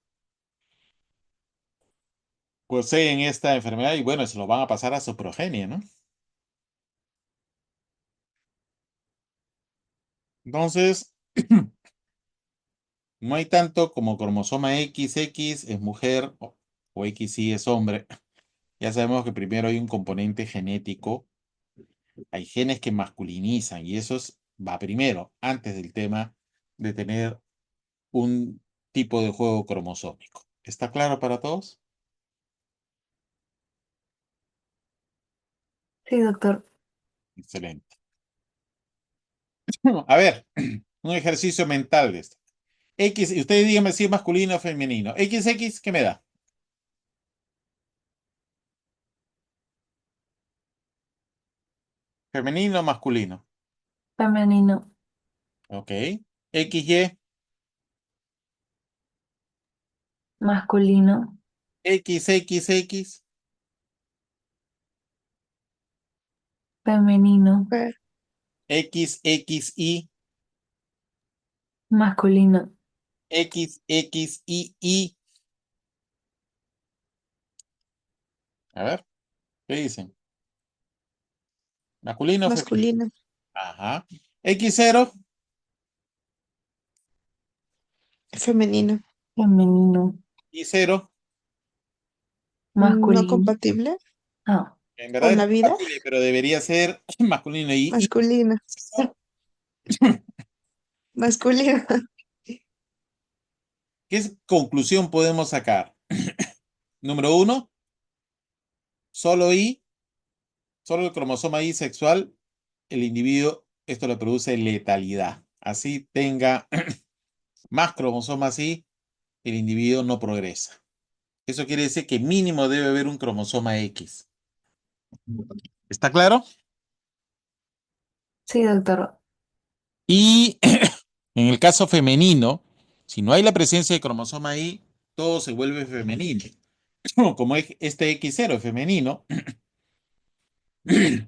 poseen esta enfermedad y bueno, se lo van a pasar a su progenie, ¿no? Entonces, no hay tanto como cromosoma XX es mujer o XY es hombre. Ya sabemos que primero hay un componente genético, hay genes que masculinizan y va primero, antes del tema de tener un tipo de juego cromosómico. ¿Está claro para todos? Sí, doctor. Excelente. A ver, un ejercicio mental de esto. X, y ustedes díganme si es masculino o femenino. XX, ¿qué me da? ¿Femenino o masculino? Femenino. Ok. XY, Masculino. XXX, Femenino. Mujer. XXY, Masculino. XXII. A ver, ¿qué dicen? ¿Masculino o femenino? Masculino. Ajá. X0, Femenino. Femenino. Y0. No Masculino. compatible Ah, En verdad con es la vida. compatible, pero debería ser masculino. Y Masculino. Masculino. conclusión podemos sacar? Número uno, solo Y, solo el cromosoma Y sexual, el individuo, esto le produce letalidad. Así tenga más cromosomas Y, el individuo no progresa. Eso quiere decir que mínimo debe haber un cromosoma X. ¿Está claro? sí, doctor. Y en el caso femenino, si no hay la presencia de cromosoma Y, todo se vuelve femenino. Como este X0 es femenino,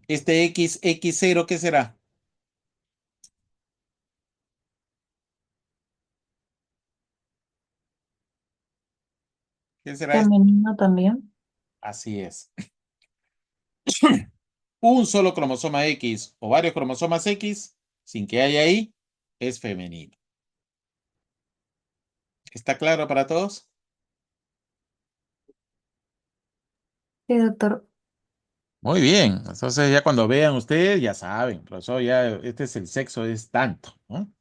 este XX0, ¿qué será? ¿Qué será esto? Femenino también. Así es. Un solo cromosoma X o varios cromosomas X, sin que haya Y, es femenino. ¿Está claro para todos? Sí, doctor. Muy bien. Entonces ya cuando vean ustedes, ya saben, profesor, ya este es el sexo, es tanto, ¿no?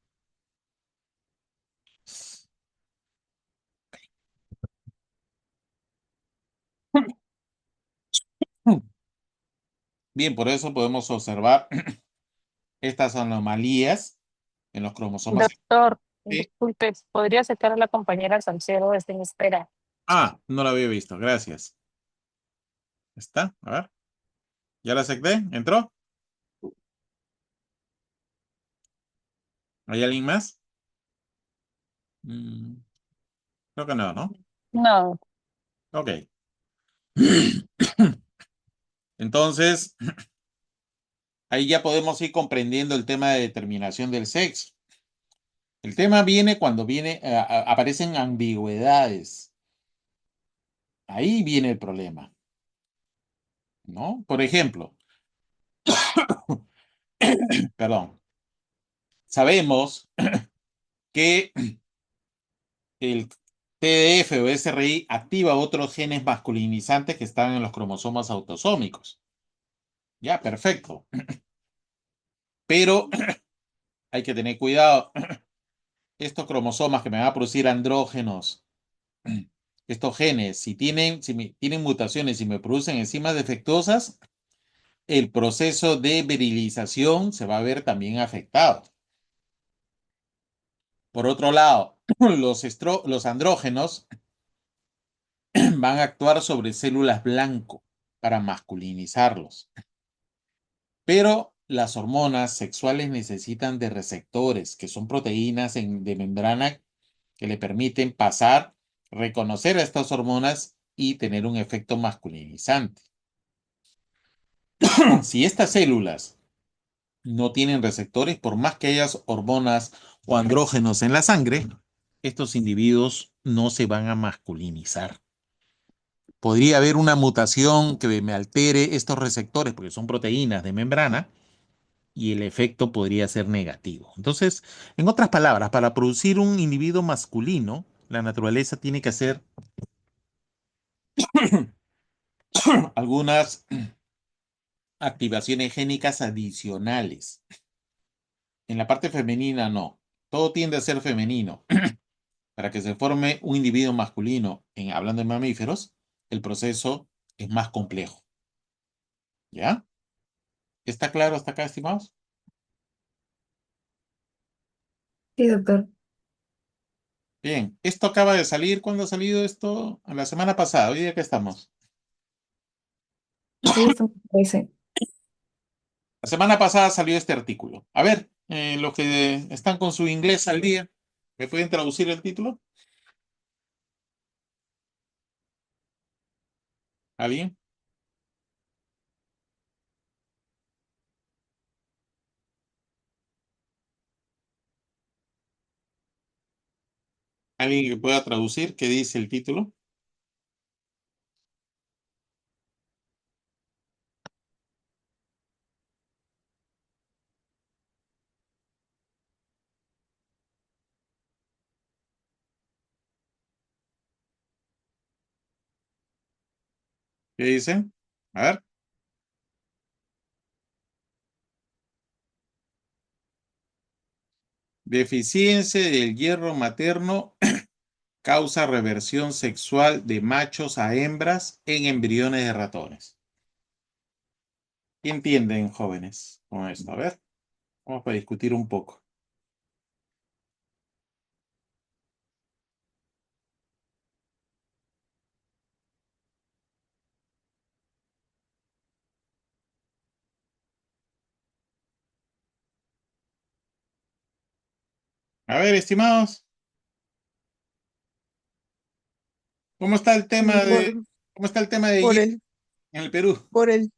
Bien, por eso podemos observar estas anomalías en los cromosomas. Doctor, Sí. disculpe, ¿podría aceptar a la compañera Salcedo? Está en espera. Ah, no la había visto. Gracias. ¿Está? A ver. ¿Ya la acepté? ¿Entró? ¿Hay alguien más? Mm, creo que no, ¿no? No, Ok. Entonces, ahí ya podemos ir comprendiendo el tema de determinación del sexo. El tema viene cuando aparecen ambigüedades. Ahí viene el problema, ¿no? Por ejemplo, perdón, sabemos que el TDF o SRI activa otros genes masculinizantes que están en los cromosomas autosómicos. Ya, perfecto. Pero hay que tener cuidado. Estos cromosomas que me van a producir andrógenos, estos genes, si tienen mutaciones y me producen enzimas defectuosas, el proceso de virilización se va a ver también afectado. Por otro lado, los andrógenos van a actuar sobre células blanco para masculinizarlos. Pero las hormonas sexuales necesitan de receptores, que son proteínas de membrana que le permiten pasar, reconocer a estas hormonas y tener un efecto masculinizante. Si estas células no tienen receptores, por más que haya hormonas o andrógenos en la sangre, estos individuos no se van a masculinizar. Podría haber una mutación que me altere estos receptores, porque son proteínas de membrana, y el efecto podría ser negativo. Entonces, en otras palabras, para producir un individuo masculino, la naturaleza tiene que hacer algunas activaciones génicas adicionales. En la parte femenina no. Todo tiende a ser femenino. Para que se forme un individuo masculino, hablando de mamíferos, el proceso es más complejo. ¿Ya? ¿Está claro hasta acá, estimados? Sí, doctor. Bien, esto acaba de salir. ¿Cuándo ha salido esto? La semana pasada. Hoy día que estamos. Hoy estamos en 13. La semana pasada salió este artículo. A ver, los que están con su inglés al día, ¿me pueden traducir el título? ¿Alguien? ¿Alguien que pueda traducir qué dice el título? ¿Qué dice? A ver. Deficiencia del hierro materno causa reversión sexual de machos a hembras en embriones de ratones. ¿Qué entienden, jóvenes, con esto? A ver, vamos a discutir un poco. A ver, estimados, ¿cómo está el tema Por, cómo está el tema de por hierro el, en el Perú? por el,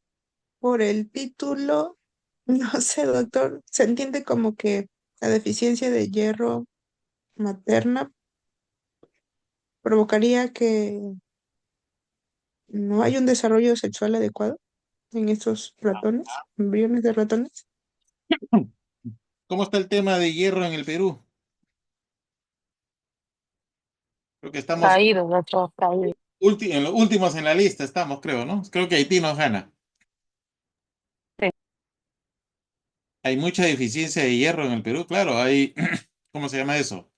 por el título, no sé, doctor, se entiende como que la deficiencia de hierro materna provocaría que no hay un desarrollo sexual adecuado en estos ratones, embriones de ratones. ¿Cómo está el tema de hierro en el Perú? Creo que estamos Caído, doctor, caído. en los últimos en la lista, estamos, creo, ¿no? Creo que Haití nos gana. Sí. Hay mucha deficiencia de hierro en el Perú, claro, hay, ¿cómo se llama eso?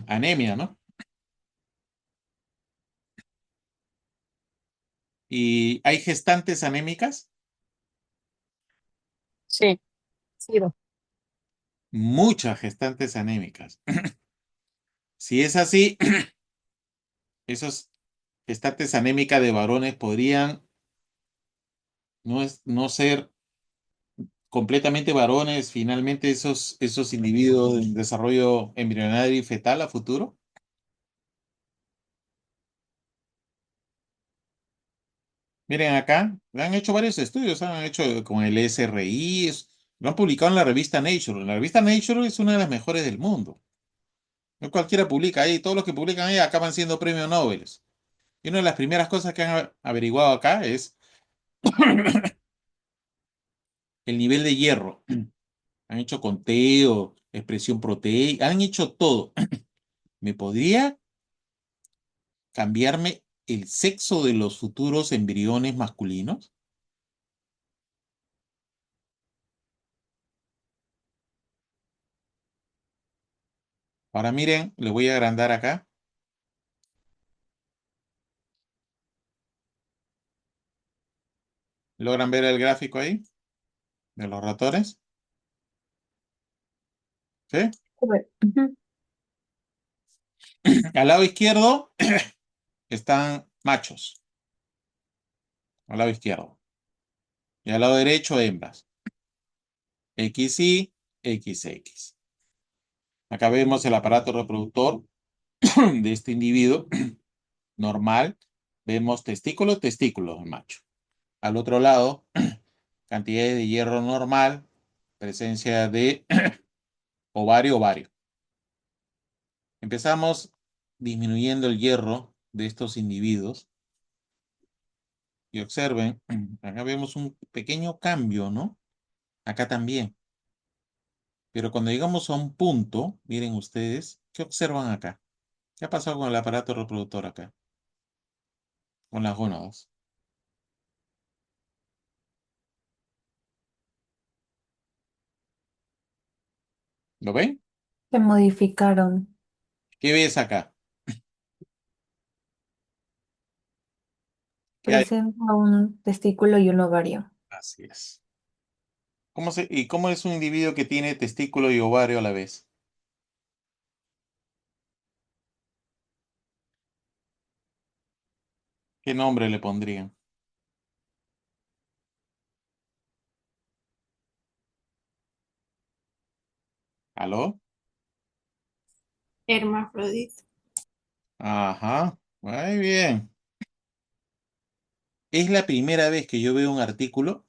Anemia, ¿no? Y hay gestantes anémicas, Sí, sí, doctor. muchas gestantes anémicas. Si es así, esos gestantes anémicas de varones podrían no ser completamente varones, finalmente esos individuos en desarrollo embrionario y fetal a futuro. Miren acá, han hecho varios estudios, han hecho con el SRI, lo han publicado en la revista Nature. La revista Nature es una de las mejores del mundo. No cualquiera publica ahí, todos los que publican ahí acaban siendo premios Nobel. Y una de las primeras cosas que han averiguado acá es el nivel de hierro. Han hecho conteo, expresión proteica, han hecho todo. ¿Me podría cambiarme el sexo de los futuros embriones masculinos? Ahora miren, le voy a agrandar acá. ¿Logran ver el gráfico ahí de los ratones? ¿Sí? Ujú. Al lado izquierdo están machos, al lado izquierdo. Y al lado derecho hembras. XY, XX. Acá vemos el aparato reproductor de este individuo normal. Vemos testículo, testículo del macho. Al otro lado, cantidad de hierro normal, presencia de ovario, ovario. Empezamos disminuyendo el hierro de estos individuos y observen, acá vemos un pequeño cambio, ¿no? Acá también. Pero cuando llegamos a un punto, miren ustedes, ¿qué observan acá? ¿Qué ha pasado con el aparato reproductor acá? Con las gónadas. ¿Lo ven? Se modificaron. ¿Qué ves acá? ¿Qué hay? Presenta un testículo y un ovario. Así es. ¿Y cómo es un individuo que tiene testículo y ovario a la vez? ¿Qué nombre le pondrían? ¿Aló? Hermafrodita. Ajá, muy bien. Es la primera vez que yo veo un artículo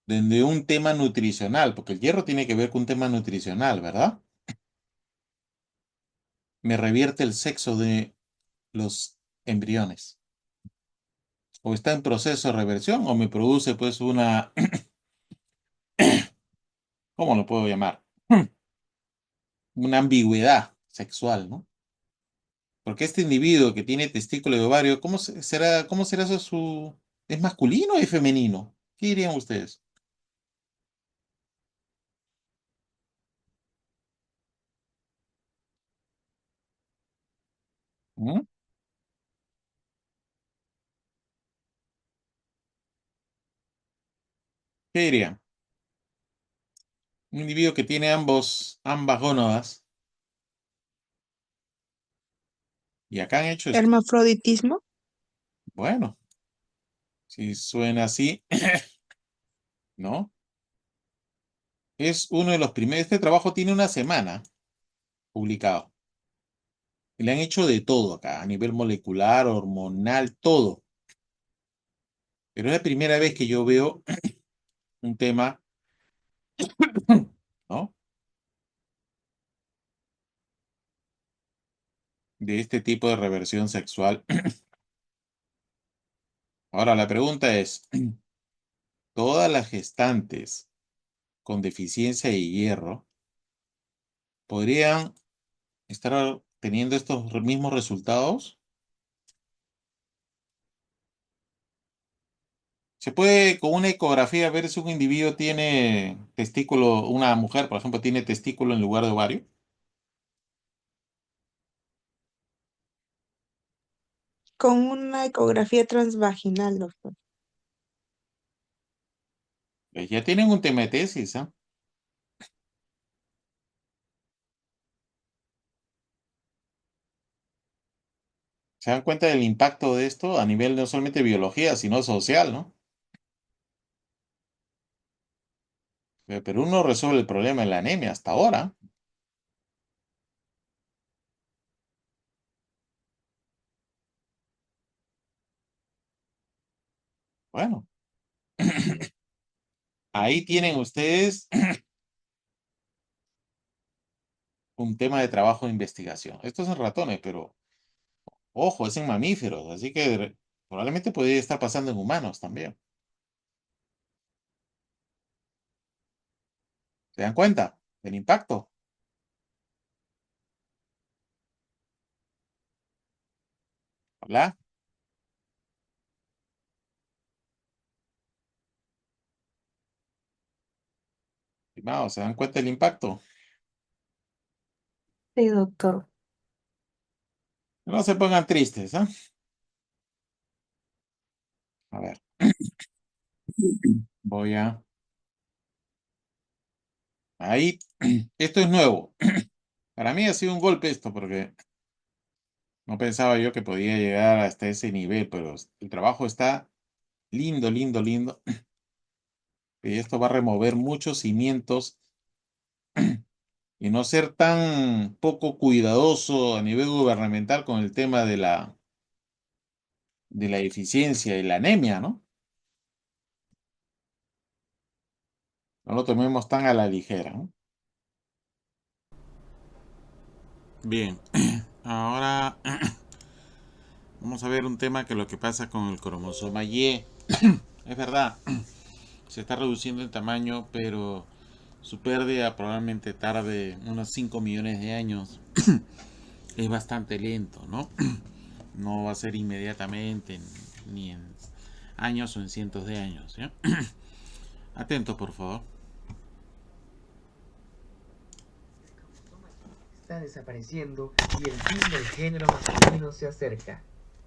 de un tema nutricional, porque el hierro tiene que ver con un tema nutricional, ¿verdad? Me revierte el sexo de los embriones. O está en proceso de reversión o me produce pues ¿cómo lo puedo llamar? Una ambigüedad sexual, ¿no? Porque este individuo que tiene testículo y ovario, cómo será eso ¿es masculino o es femenino? ¿Qué dirían ustedes? ¿Mm? ¿Qué dirían? Un individuo que tiene ambas gónadas, y acá han hecho esto. Hermafroditismo. Bueno, si suena así, ¿no? Es uno de los primeros, este trabajo tiene una semana publicado. Y le han hecho de todo acá, a nivel molecular, hormonal, todo. Pero es la primera vez que yo veo un tema, ¿no? De este tipo de reversión sexual. Ahora, la pregunta es, ¿todas las gestantes con deficiencia de hierro podrían estar teniendo estos mismos resultados? ¿Se puede con una ecografía ver si un individuo tiene testículo, una mujer, por ejemplo, tiene testículo en lugar de ovario? Con una ecografía transvaginal, doctor. Pues ya tienen un tema de tesis, ¿ah? ¿Se dan cuenta del impacto de esto a nivel no solamente de biología, sino social, ¿no? Pero uno resuelve el problema de la anemia hasta ahora. Bueno, ahí tienen ustedes un tema de trabajo de investigación. Esto es en ratones, pero ojo, es en mamíferos, así que probablemente podría estar pasando en humanos también. ¿Se dan cuenta del impacto? ¿Hola? Estimados, ¿se dan cuenta del impacto? Sí, doctor. No se pongan tristes, ¿ah? A ver, voy a... Ahí, esto es nuevo. Para mí ha sido un golpe esto, porque no pensaba yo que podía llegar hasta ese nivel, pero el trabajo está lindo, lindo, lindo. Y esto va a remover muchos cimientos y no ser tan poco cuidadoso a nivel gubernamental con el tema de la eficiencia y la anemia, ¿no? No lo tomemos tan a la ligera, ¿no? Bien, ahora vamos a ver un tema que lo que pasa con el cromosoma Y. Es verdad, se está reduciendo en tamaño, pero su pérdida probablemente tarde unos 5 millones de años. Es bastante lento, ¿no? No va a ser inmediatamente, ni en años o en cientos de años, ¿ya? Atento, por favor. Está desapareciendo y el fin del género masculino se acerca.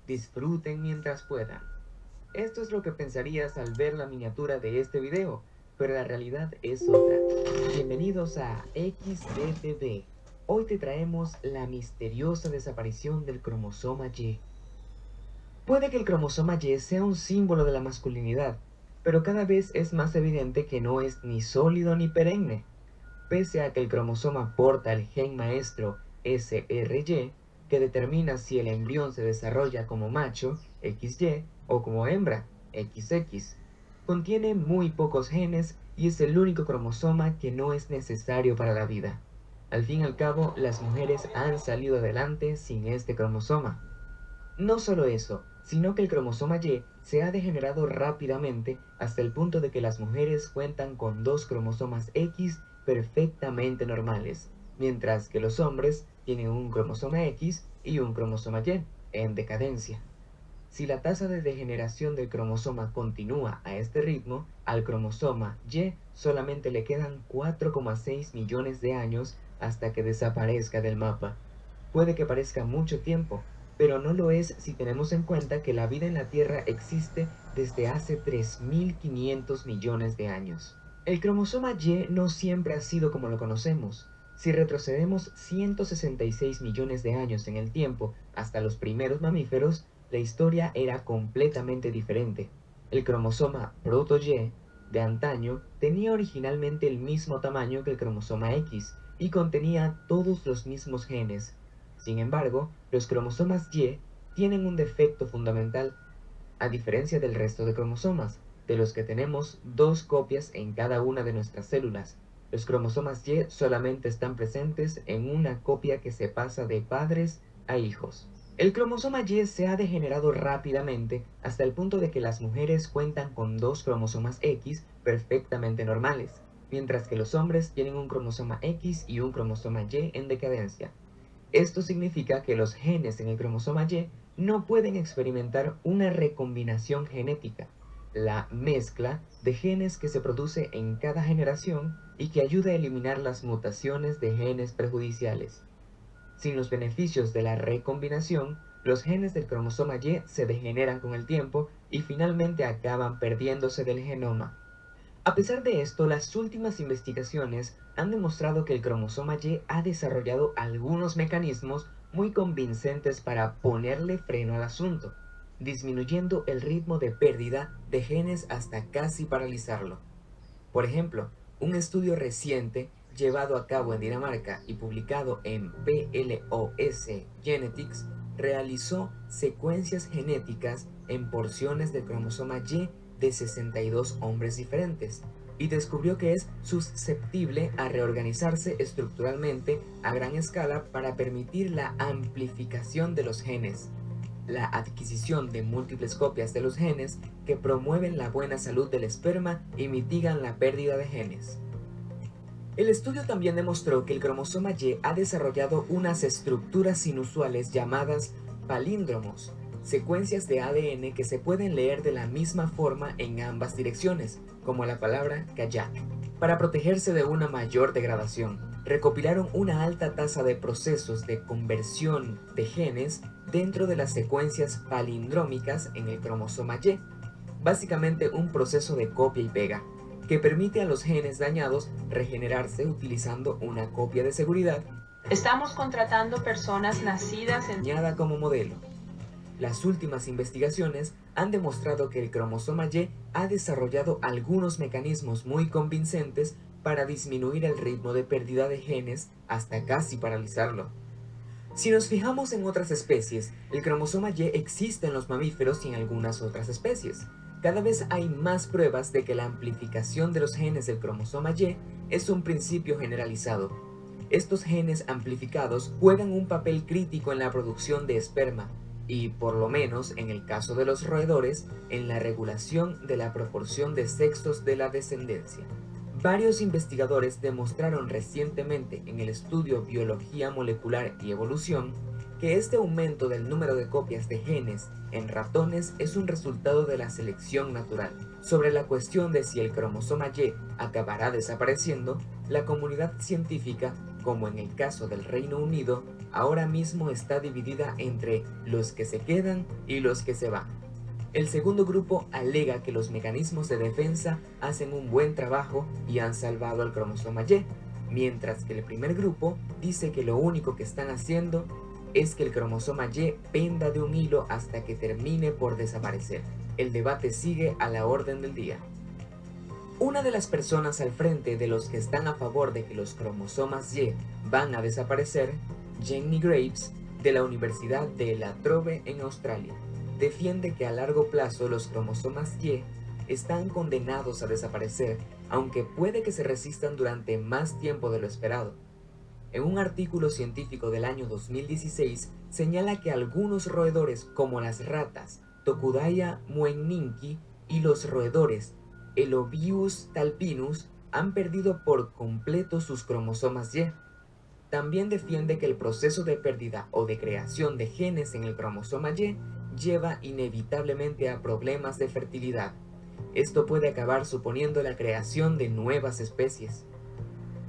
Disfruten mientras puedan. Esto es lo que pensarías al ver la miniatura de este video, pero la realidad es otra. Bienvenidos a XDTV. Hoy te traemos la misteriosa desaparición del cromosoma Y. Puede que el cromosoma Y sea un símbolo de la masculinidad, pero cada vez es más evidente que no es ni sólido ni perenne. Pese a que el cromosoma porta el gen maestro SRY, que determina si el embrión se desarrolla como macho, XY, o como hembra, XX. Contiene muy pocos genes y es el único cromosoma que no es necesario para la vida. Al fin y al cabo, las mujeres han salido adelante sin este cromosoma. No solo eso, sino que el cromosoma Y se ha degenerado rápidamente hasta el punto de que las mujeres cuentan con 2 cromosomas X perfectamente normales, mientras que los hombres tienen un cromosoma X y un cromosoma Y en decadencia. Si la tasa de degeneración del cromosoma continúa a este ritmo, al cromosoma Y solamente le quedan 4,6 millones de años hasta que desaparezca del mapa. Puede que parezca mucho tiempo, pero no lo es si tenemos en cuenta que la vida en la Tierra existe desde hace 3.500 millones de años. El cromosoma Y no siempre ha sido como lo conocemos. Si retrocedemos 166 millones de años en el tiempo hasta los primeros mamíferos, la historia era completamente diferente. El cromosoma proto-Y de antaño tenía originalmente el mismo tamaño que el cromosoma X y contenía todos los mismos genes. Sin embargo, los cromosomas Y tienen un defecto fundamental, a diferencia del resto de cromosomas, de los que tenemos 2 copias en cada una de nuestras células. Los cromosomas Y solamente están presentes en una copia que se pasa de padres a hijos. El cromosoma Y se ha degenerado rápidamente hasta el punto de que las mujeres cuentan con 2 cromosomas X perfectamente normales, mientras que los hombres tienen un cromosoma X y un cromosoma Y en decadencia. Esto significa que los genes en el cromosoma Y no pueden experimentar una recombinación genética, la mezcla de genes que se produce en cada generación y que ayuda a eliminar las mutaciones de genes perjudiciales. Sin los beneficios de la recombinación, los genes del cromosoma Y se degeneran con el tiempo y finalmente acaban perdiéndose del genoma. A pesar de esto, las últimas investigaciones han demostrado que el cromosoma Y ha desarrollado algunos mecanismos muy convincentes para ponerle freno al asunto, disminuyendo el ritmo de pérdida de genes hasta casi paralizarlo. Por ejemplo, un estudio reciente llevado a cabo en Dinamarca y publicado en PLOS Genetics realizó secuencias genéticas en porciones del cromosoma Y de 62 hombres diferentes y descubrió que es susceptible a reorganizarse estructuralmente a gran escala para permitir la amplificación de los genes, la adquisición de múltiples copias de los genes que promueven la buena salud del esperma y mitigan la pérdida de genes. El estudio también demostró que el cromosoma Y ha desarrollado unas estructuras inusuales llamadas palíndromos, secuencias de ADN que se pueden leer de la misma forma en ambas direcciones, como la palabra kayak. Para protegerse de una mayor degradación, recopilaron una alta tasa de procesos de conversión de genes dentro de las secuencias palindrómicas en el cromosoma Y, básicamente un proceso de copia y pega, que permite a los genes dañados regenerarse utilizando una copia de seguridad. Estamos contratando personas nacidas en Añada como modelo. Las últimas investigaciones han demostrado que el cromosoma Y ha desarrollado algunos mecanismos muy convincentes para disminuir el ritmo de pérdida de genes hasta casi paralizarlo. Si nos fijamos en otras especies, el cromosoma Y existe en los mamíferos y en algunas otras especies. Cada vez hay más pruebas de que la amplificación de los genes del cromosoma Y es un principio generalizado. Estos genes amplificados juegan un papel crítico en la producción de esperma y, por lo menos en el caso de los roedores, en la regulación de la proporción de sexos de la descendencia. Varios investigadores demostraron recientemente en el estudio Biología Molecular y Evolución que este aumento del número de copias de genes en ratones es un resultado de la selección natural. Sobre la cuestión de si el cromosoma Y acabará desapareciendo, la comunidad científica, como en el caso del Reino Unido, ahora mismo está dividida entre los que se quedan y los que se van. El segundo grupo alega que los mecanismos de defensa hacen un buen trabajo y han salvado al cromosoma Y, mientras que el primer grupo dice que lo único que están haciendo es que el cromosoma Y penda de un hilo hasta que termine por desaparecer. El debate sigue a la orden del día. Una de las personas al frente de los que están a favor de que los cromosomas Y van a desaparecer, Jenny Graves, de la Universidad de La Trobe en Australia, defiende que a largo plazo los cromosomas Y están condenados a desaparecer, aunque puede que se resistan durante más tiempo de lo esperado. En un artículo científico del año 2016, señala que algunos roedores como las ratas Tokudaya muenninki y los roedores Elobius talpinus han perdido por completo sus cromosomas Y. También defiende que el proceso de pérdida o de creación de genes en el cromosoma Y lleva inevitablemente a problemas de fertilidad. Esto puede acabar suponiendo la creación de nuevas especies.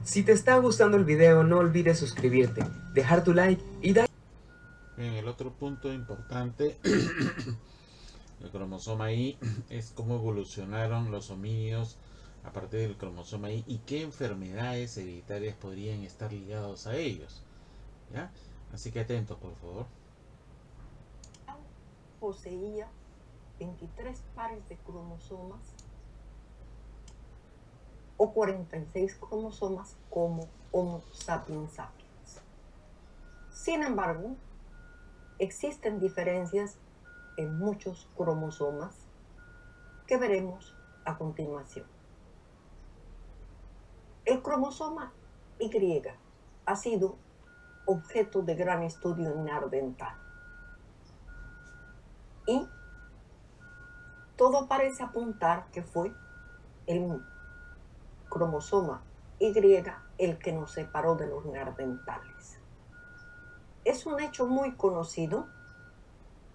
Si te está gustando el video, no olvides suscribirte, dejar tu like y dar... Bien, el otro punto importante del cromosoma Y es cómo evolucionaron los homínidos a partir del cromosoma Y y qué enfermedades hereditarias podrían estar ligados a ellos. ¿Ya? Así que atentos, por favor. Poseía 23 pares de cromosomas o 46 cromosomas como Homo sapiens sapiens. Sin embargo, existen diferencias en muchos cromosomas que veremos a continuación. El cromosoma Y ha sido objeto de gran estudio en neandertal y todo parece apuntar que fue el cromosoma Y el que nos separó de los neandertales. Es un hecho muy conocido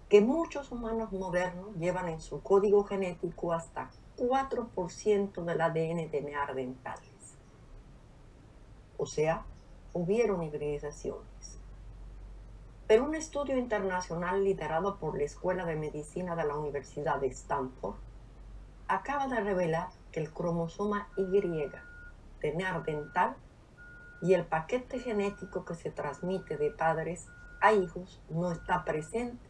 que muchos humanos modernos llevan en su código genético hasta 4% del ADN de neandertales. O sea, hubieron hibridizaciones. Pero un estudio internacional liderado por la Escuela de Medicina de la Universidad de Stanford acaba de revelar que el cromosoma Y de neandertal y el paquete genético que se transmite de padres a hijos no está presente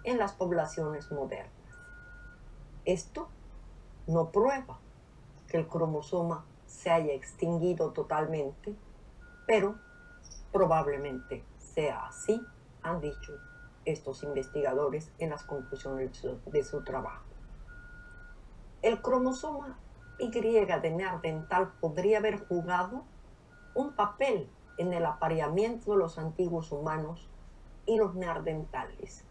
en las poblaciones modernas. Esto no prueba que el cromosoma se haya extinguido totalmente, pero probablemente sea así, han dicho estos investigadores en las conclusiones de su trabajo. El cromosoma Y de neandertal podría haber jugado un papel en el apareamiento de los antiguos humanos y los neandertales.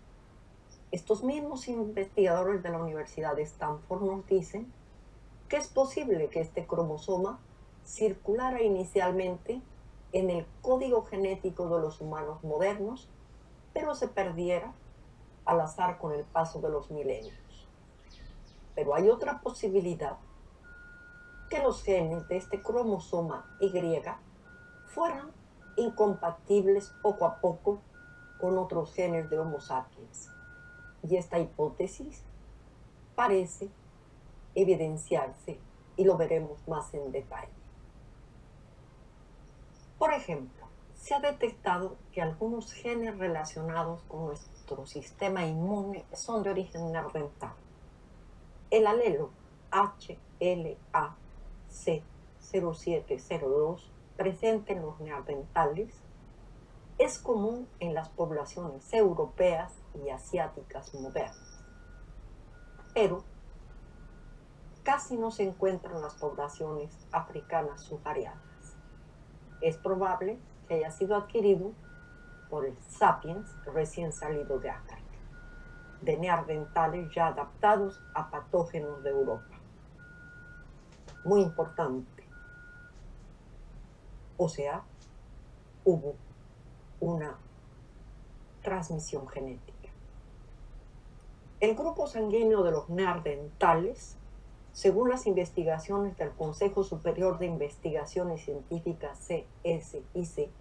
Estos mismos investigadores de la Universidad de Stanford nos dicen que es posible que este cromosoma circulara inicialmente en el código genético de los humanos modernos, pero se perdiera al azar con el paso de los milenios. Pero hay otra posibilidad, que los genes de este cromosoma Y fueran incompatibles poco a poco con otros genes de Homo sapiens. Y esta hipótesis parece evidenciarse y lo veremos más en detalle. Por ejemplo, se ha detectado que algunos genes relacionados con nuestro sistema inmune son de origen neandertal. El alelo HLA-C0702 presente en los neandertales es común en las poblaciones europeas y asiáticas modernas, pero casi no se encuentra en las poblaciones africanas subsaharianas. Es probable que haya sido adquirido por el sapiens recién salido de África, de neandertales ya adaptados a patógenos de Europa. Muy importante. O sea, hubo una transmisión genética. El grupo sanguíneo de los neandertales, según las investigaciones del Consejo Superior de Investigaciones Científicas CSIC,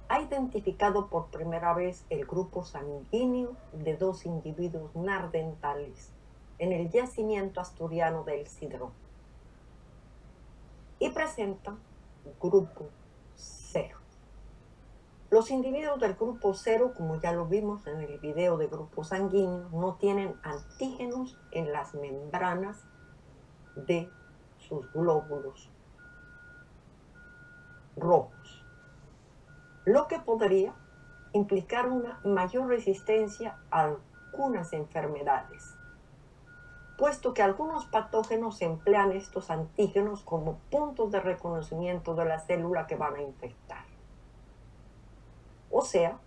ha identificado por primera vez el grupo sanguíneo de 2 individuos neandertales en el yacimiento asturiano del Sidrón y presenta grupo 0. Los individuos del grupo 0, como ya lo vimos en el video de grupo sanguíneo, no tienen antígenos en las membranas de sus glóbulos rojos, lo que podría implicar una mayor resistencia a algunas enfermedades, puesto que algunos patógenos emplean estos antígenos como puntos de reconocimiento de la célula que van a infectar. O sea,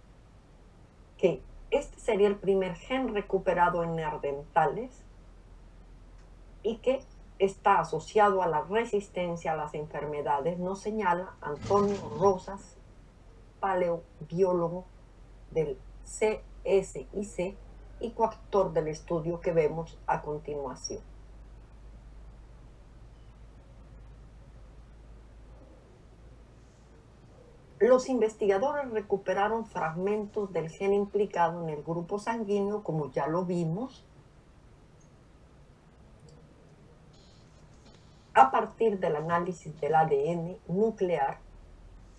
que este sería el primer gen recuperado en neandertales y que está asociado a la resistencia a las enfermedades, nos señala Antonio Rosas, paleobiólogo del CSIC y coautor del estudio que vemos a continuación. Los investigadores recuperaron fragmentos del gen implicado en el grupo sanguíneo, como ya lo vimos, a partir del análisis del ADN nuclear.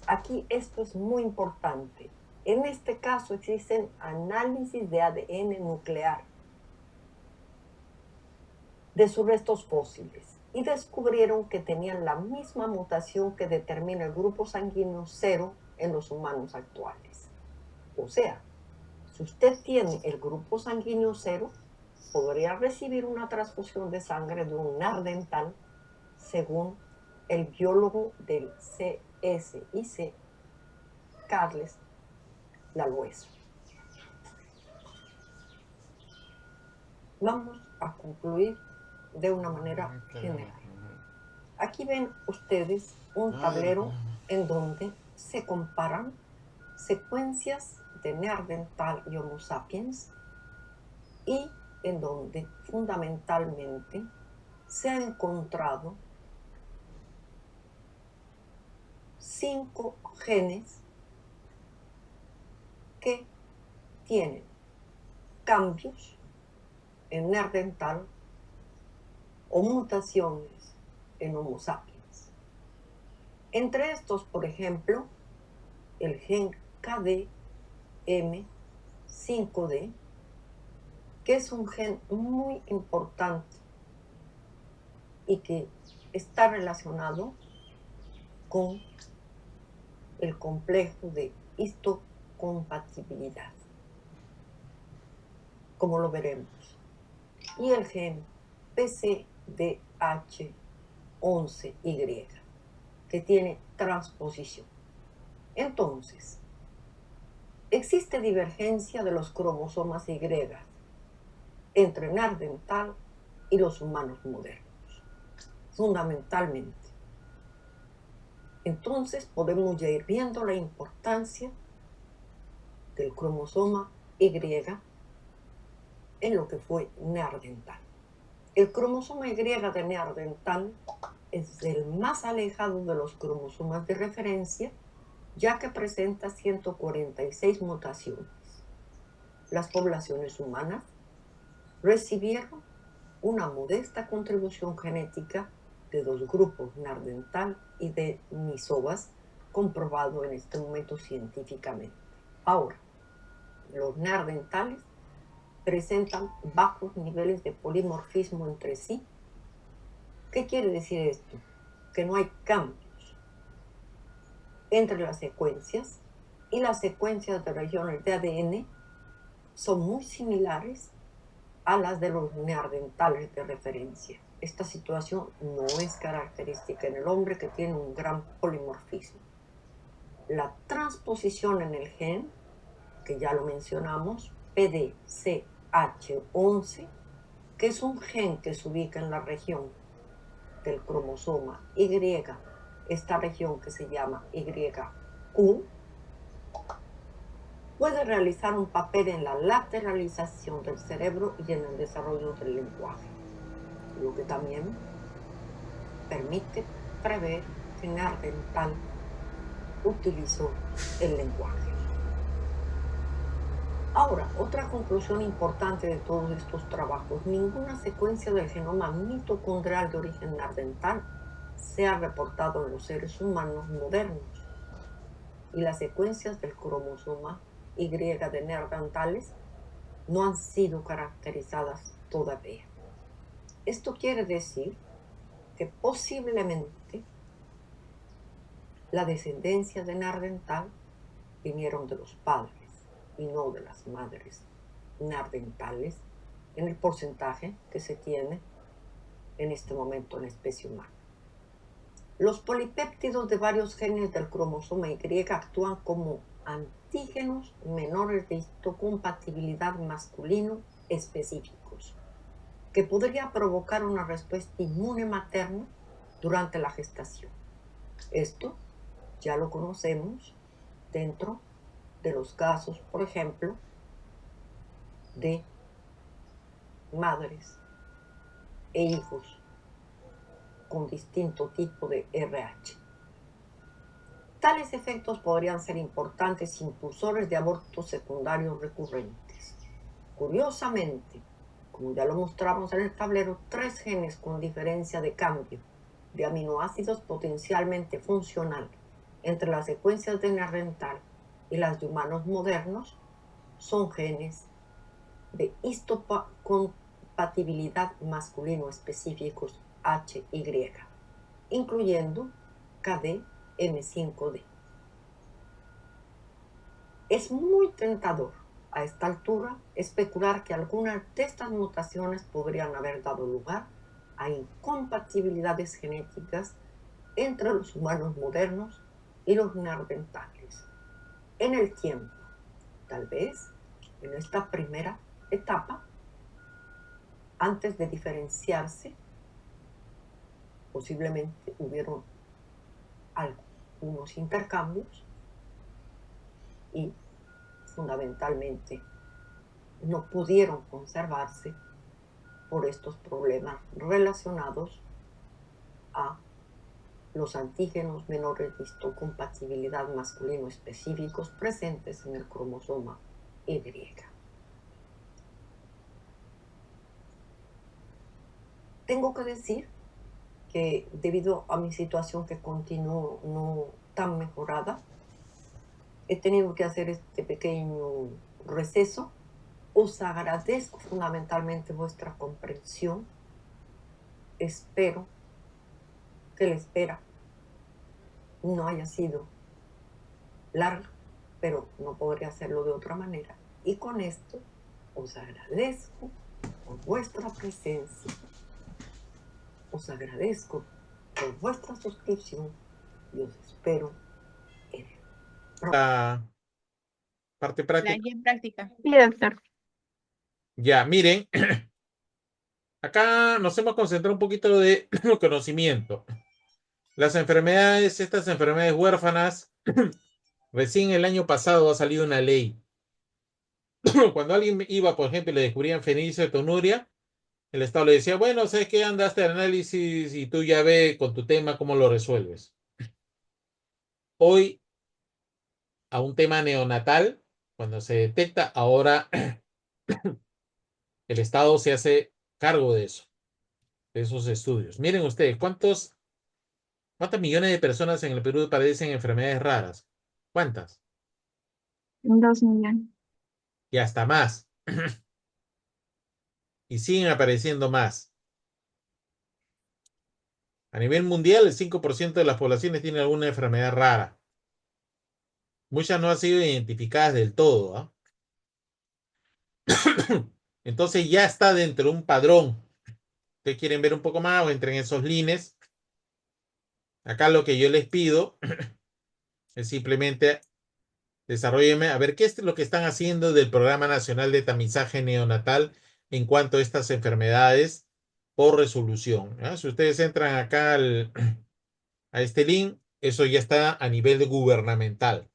Aquí esto es muy importante. En este caso existen análisis de ADN nuclear de sus restos fósiles y descubrieron que tenían la misma mutación que determina el grupo sanguíneo 0 en los humanos actuales. O sea, si usted tiene el grupo sanguíneo 0, podría recibir una transfusión de sangre de un neandertal, según el biólogo del CSIC, Carles Lalueso. Vamos a concluir de una manera general. Aquí ven ustedes un tablero en donde se comparan secuencias de Neandertal y Homo sapiens y en donde fundamentalmente se ha encontrado 5 genes que tienen cambios en Neandertal o mutaciones en Homo sapiens. Entre estos, por ejemplo, el gen KDM5D, que es un gen muy importante y que está relacionado con el complejo de histocompatibilidad, como lo veremos, y el gen PCDH11Y, que tiene transposición. Entonces, existe divergencia de los cromosomas Y entre Neandertal y los humanos modernos, fundamentalmente. Entonces podemos ya ir viendo la importancia del cromosoma Y en lo que fue Neandertal. El cromosoma Y de Neandertal es el más alejado de los cromosomas de referencia, ya que presenta 146 mutaciones. Las poblaciones humanas recibieron una modesta contribución genética de 2 grupos, Neandertal y Denisovas, comprobado en este momento científicamente. Ahora, los neandertales presentan bajos niveles de polimorfismo entre sí. ¿Qué quiere decir esto? Que no hay cambios entre las secuencias, y las secuencias de regiones de ADN son muy similares a las de los neandertales de referencia. Esta situación no es característica en el hombre, que tiene un gran polimorfismo. La transposición en el gen, que ya lo mencionamos, PDCH11, que es un gen que se ubica en la región del cromosoma Y, esta región que se llama YQ, puede realizar un papel en la lateralización del cerebro y en el desarrollo del lenguaje, lo que también permite prever que Neandertal utilizó el lenguaje. Ahora, otra conclusión importante de todos estos trabajos: ninguna secuencia del genoma mitocondrial de origen neandertal se ha reportado en los seres humanos modernos, y las secuencias del cromosoma Y de neandertales no han sido caracterizadas todavía. Esto quiere decir que posiblemente la descendencia de neandertal vinieron de los padres y no de las madres neandertales en el porcentaje que se tiene en este momento en la especie humana. Los polipéptidos de varios genes del cromosoma Y actúan como antígenos menores de histocompatibilidad masculino específicos, que podría provocar una respuesta inmune materna durante la gestación. Esto ya lo conocemos dentro de los casos, por ejemplo, de madres e hijos con distinto tipo de RH. Tales efectos podrían ser importantes impulsores de abortos secundarios recurrentes. Curiosamente, como ya lo mostramos en el tablero, 3 genes con diferencia de cambio de aminoácidos potencialmente funcional entre las secuencias de neandertal y las de humanos modernos son genes de histocompatibilidad masculino específicos HY, incluyendo KD-M5D. Es muy tentador a esta altura especular que algunas de estas mutaciones podrían haber dado lugar a incompatibilidades genéticas entre los humanos modernos y los neandertales en el tiempo. Tal vez en esta primera etapa, antes de diferenciarse, posiblemente hubieron algunos intercambios y fundamentalmente no pudieron conservarse por estos problemas relacionados a los antígenos menores de histocompatibilidad masculino específicos presentes en el cromosoma Y. Tengo que decir que debido a mi situación que continúo no tan mejorada, he tenido que hacer este pequeño receso. Os agradezco fundamentalmente vuestra comprensión. Espero que la espera no haya sido larga, pero no podría hacerlo de otra manera. Y con esto os agradezco por vuestra presencia. Os agradezco por vuestra suscripción y os espero en el próximo. La parte La práctica. guía en práctica. Sí, doctor. Ya, miren, acá nos hemos concentrado un poquito de conocimiento. Las enfermedades, estas enfermedades huérfanas, recién el año pasado ha salido una ley. Cuando alguien iba, por ejemplo, y le descubrían fenilcetonuria, el Estado le decía, bueno, ¿sabes qué? Andaste al análisis y tú ya ve con tu tema cómo lo resuelves. Hoy, a un tema neonatal, cuando se detecta, ahora el Estado se hace cargo de eso, de esos estudios. Miren ustedes, ¿cuántos millones de personas en el Perú padecen enfermedades raras? ¿Cuántas? 2 millones. Y hasta más. Y siguen apareciendo más. A nivel mundial, el 5% de las poblaciones tiene alguna enfermedad rara. Muchas no han sido identificadas del todo, ¿ah? Entonces ya está dentro de un padrón. ¿Ustedes quieren ver un poco más o entren en esos links? Acá lo que yo les pido es simplemente desarrollenme a ver qué es lo que están haciendo del Programa Nacional de Tamizaje Neonatal en cuanto a estas enfermedades por resolución, ¿ya? Si ustedes entran acá a este link, eso ya está a nivel gubernamental.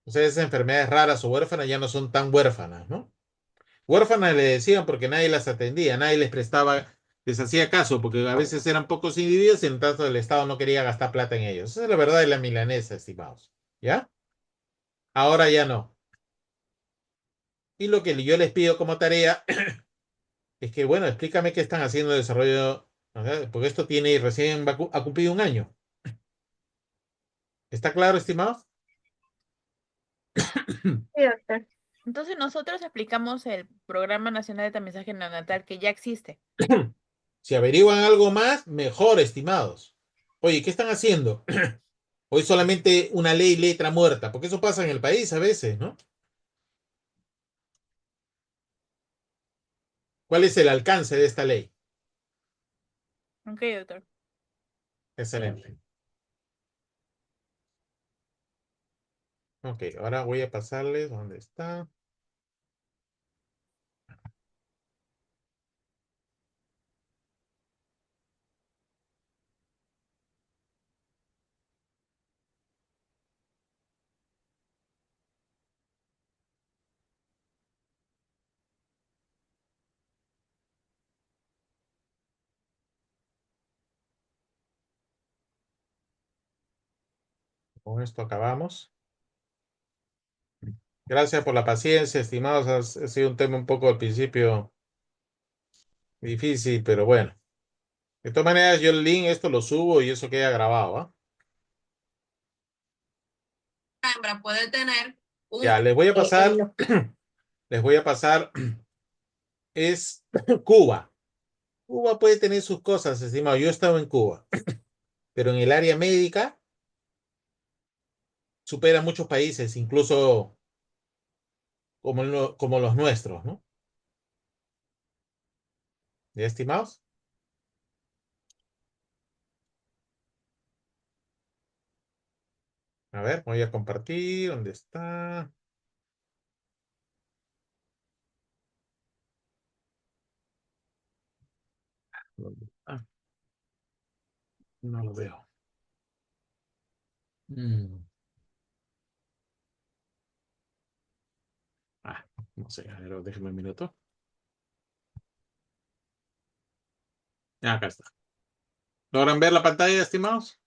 O sea, esas enfermedades raras o huérfanas ya no son tan huérfanas, ¿no? Huérfanas le decían porque nadie las atendía, nadie les prestaba les hacía caso, porque a veces eran pocos individuos y en tanto el Estado no quería gastar plata en ellos. Esa es la verdad de la milanesa, estimados. ¿Ya? Ahora ya no. Y lo que yo les pido como tarea es que, bueno, explícame qué están haciendo de desarrollo, ¿verdad? Porque esto tiene recién ha cumplido un año. ¿Está claro, estimados? Sí, doctor. Entonces nosotros aplicamos el Programa Nacional de Tamizaje Neonatal que ya existe. Si averiguan algo más, mejor, estimados. Oye, ¿qué están haciendo? Hoy solamente una ley letra muerta, porque eso pasa en el país a veces, ¿no? ¿Cuál es el alcance de esta ley? Ok, doctor. Excelente. Ok, ahora voy a pasarles, ¿dónde está? Con esto acabamos. Gracias por la paciencia, estimados. Ha sido un tema un poco al principio difícil, pero bueno. De todas maneras, yo el link, esto lo subo y eso queda grabado, ¿ah? La hembra puede tener un... Ya, les voy a pasar, les voy a pasar, es Cuba. Cuba puede tener sus cosas, estimado. Yo he estado en Cuba, pero en el área médica supera muchos países, incluso como, como los nuestros, ¿no? ¿Ya, estimados? A ver, voy a compartir. ¿Dónde está? ¿Dónde está? No lo veo. No sé, a ver, déjenme un minuto. Acá está. ¿Logran ver la pantalla, estimados?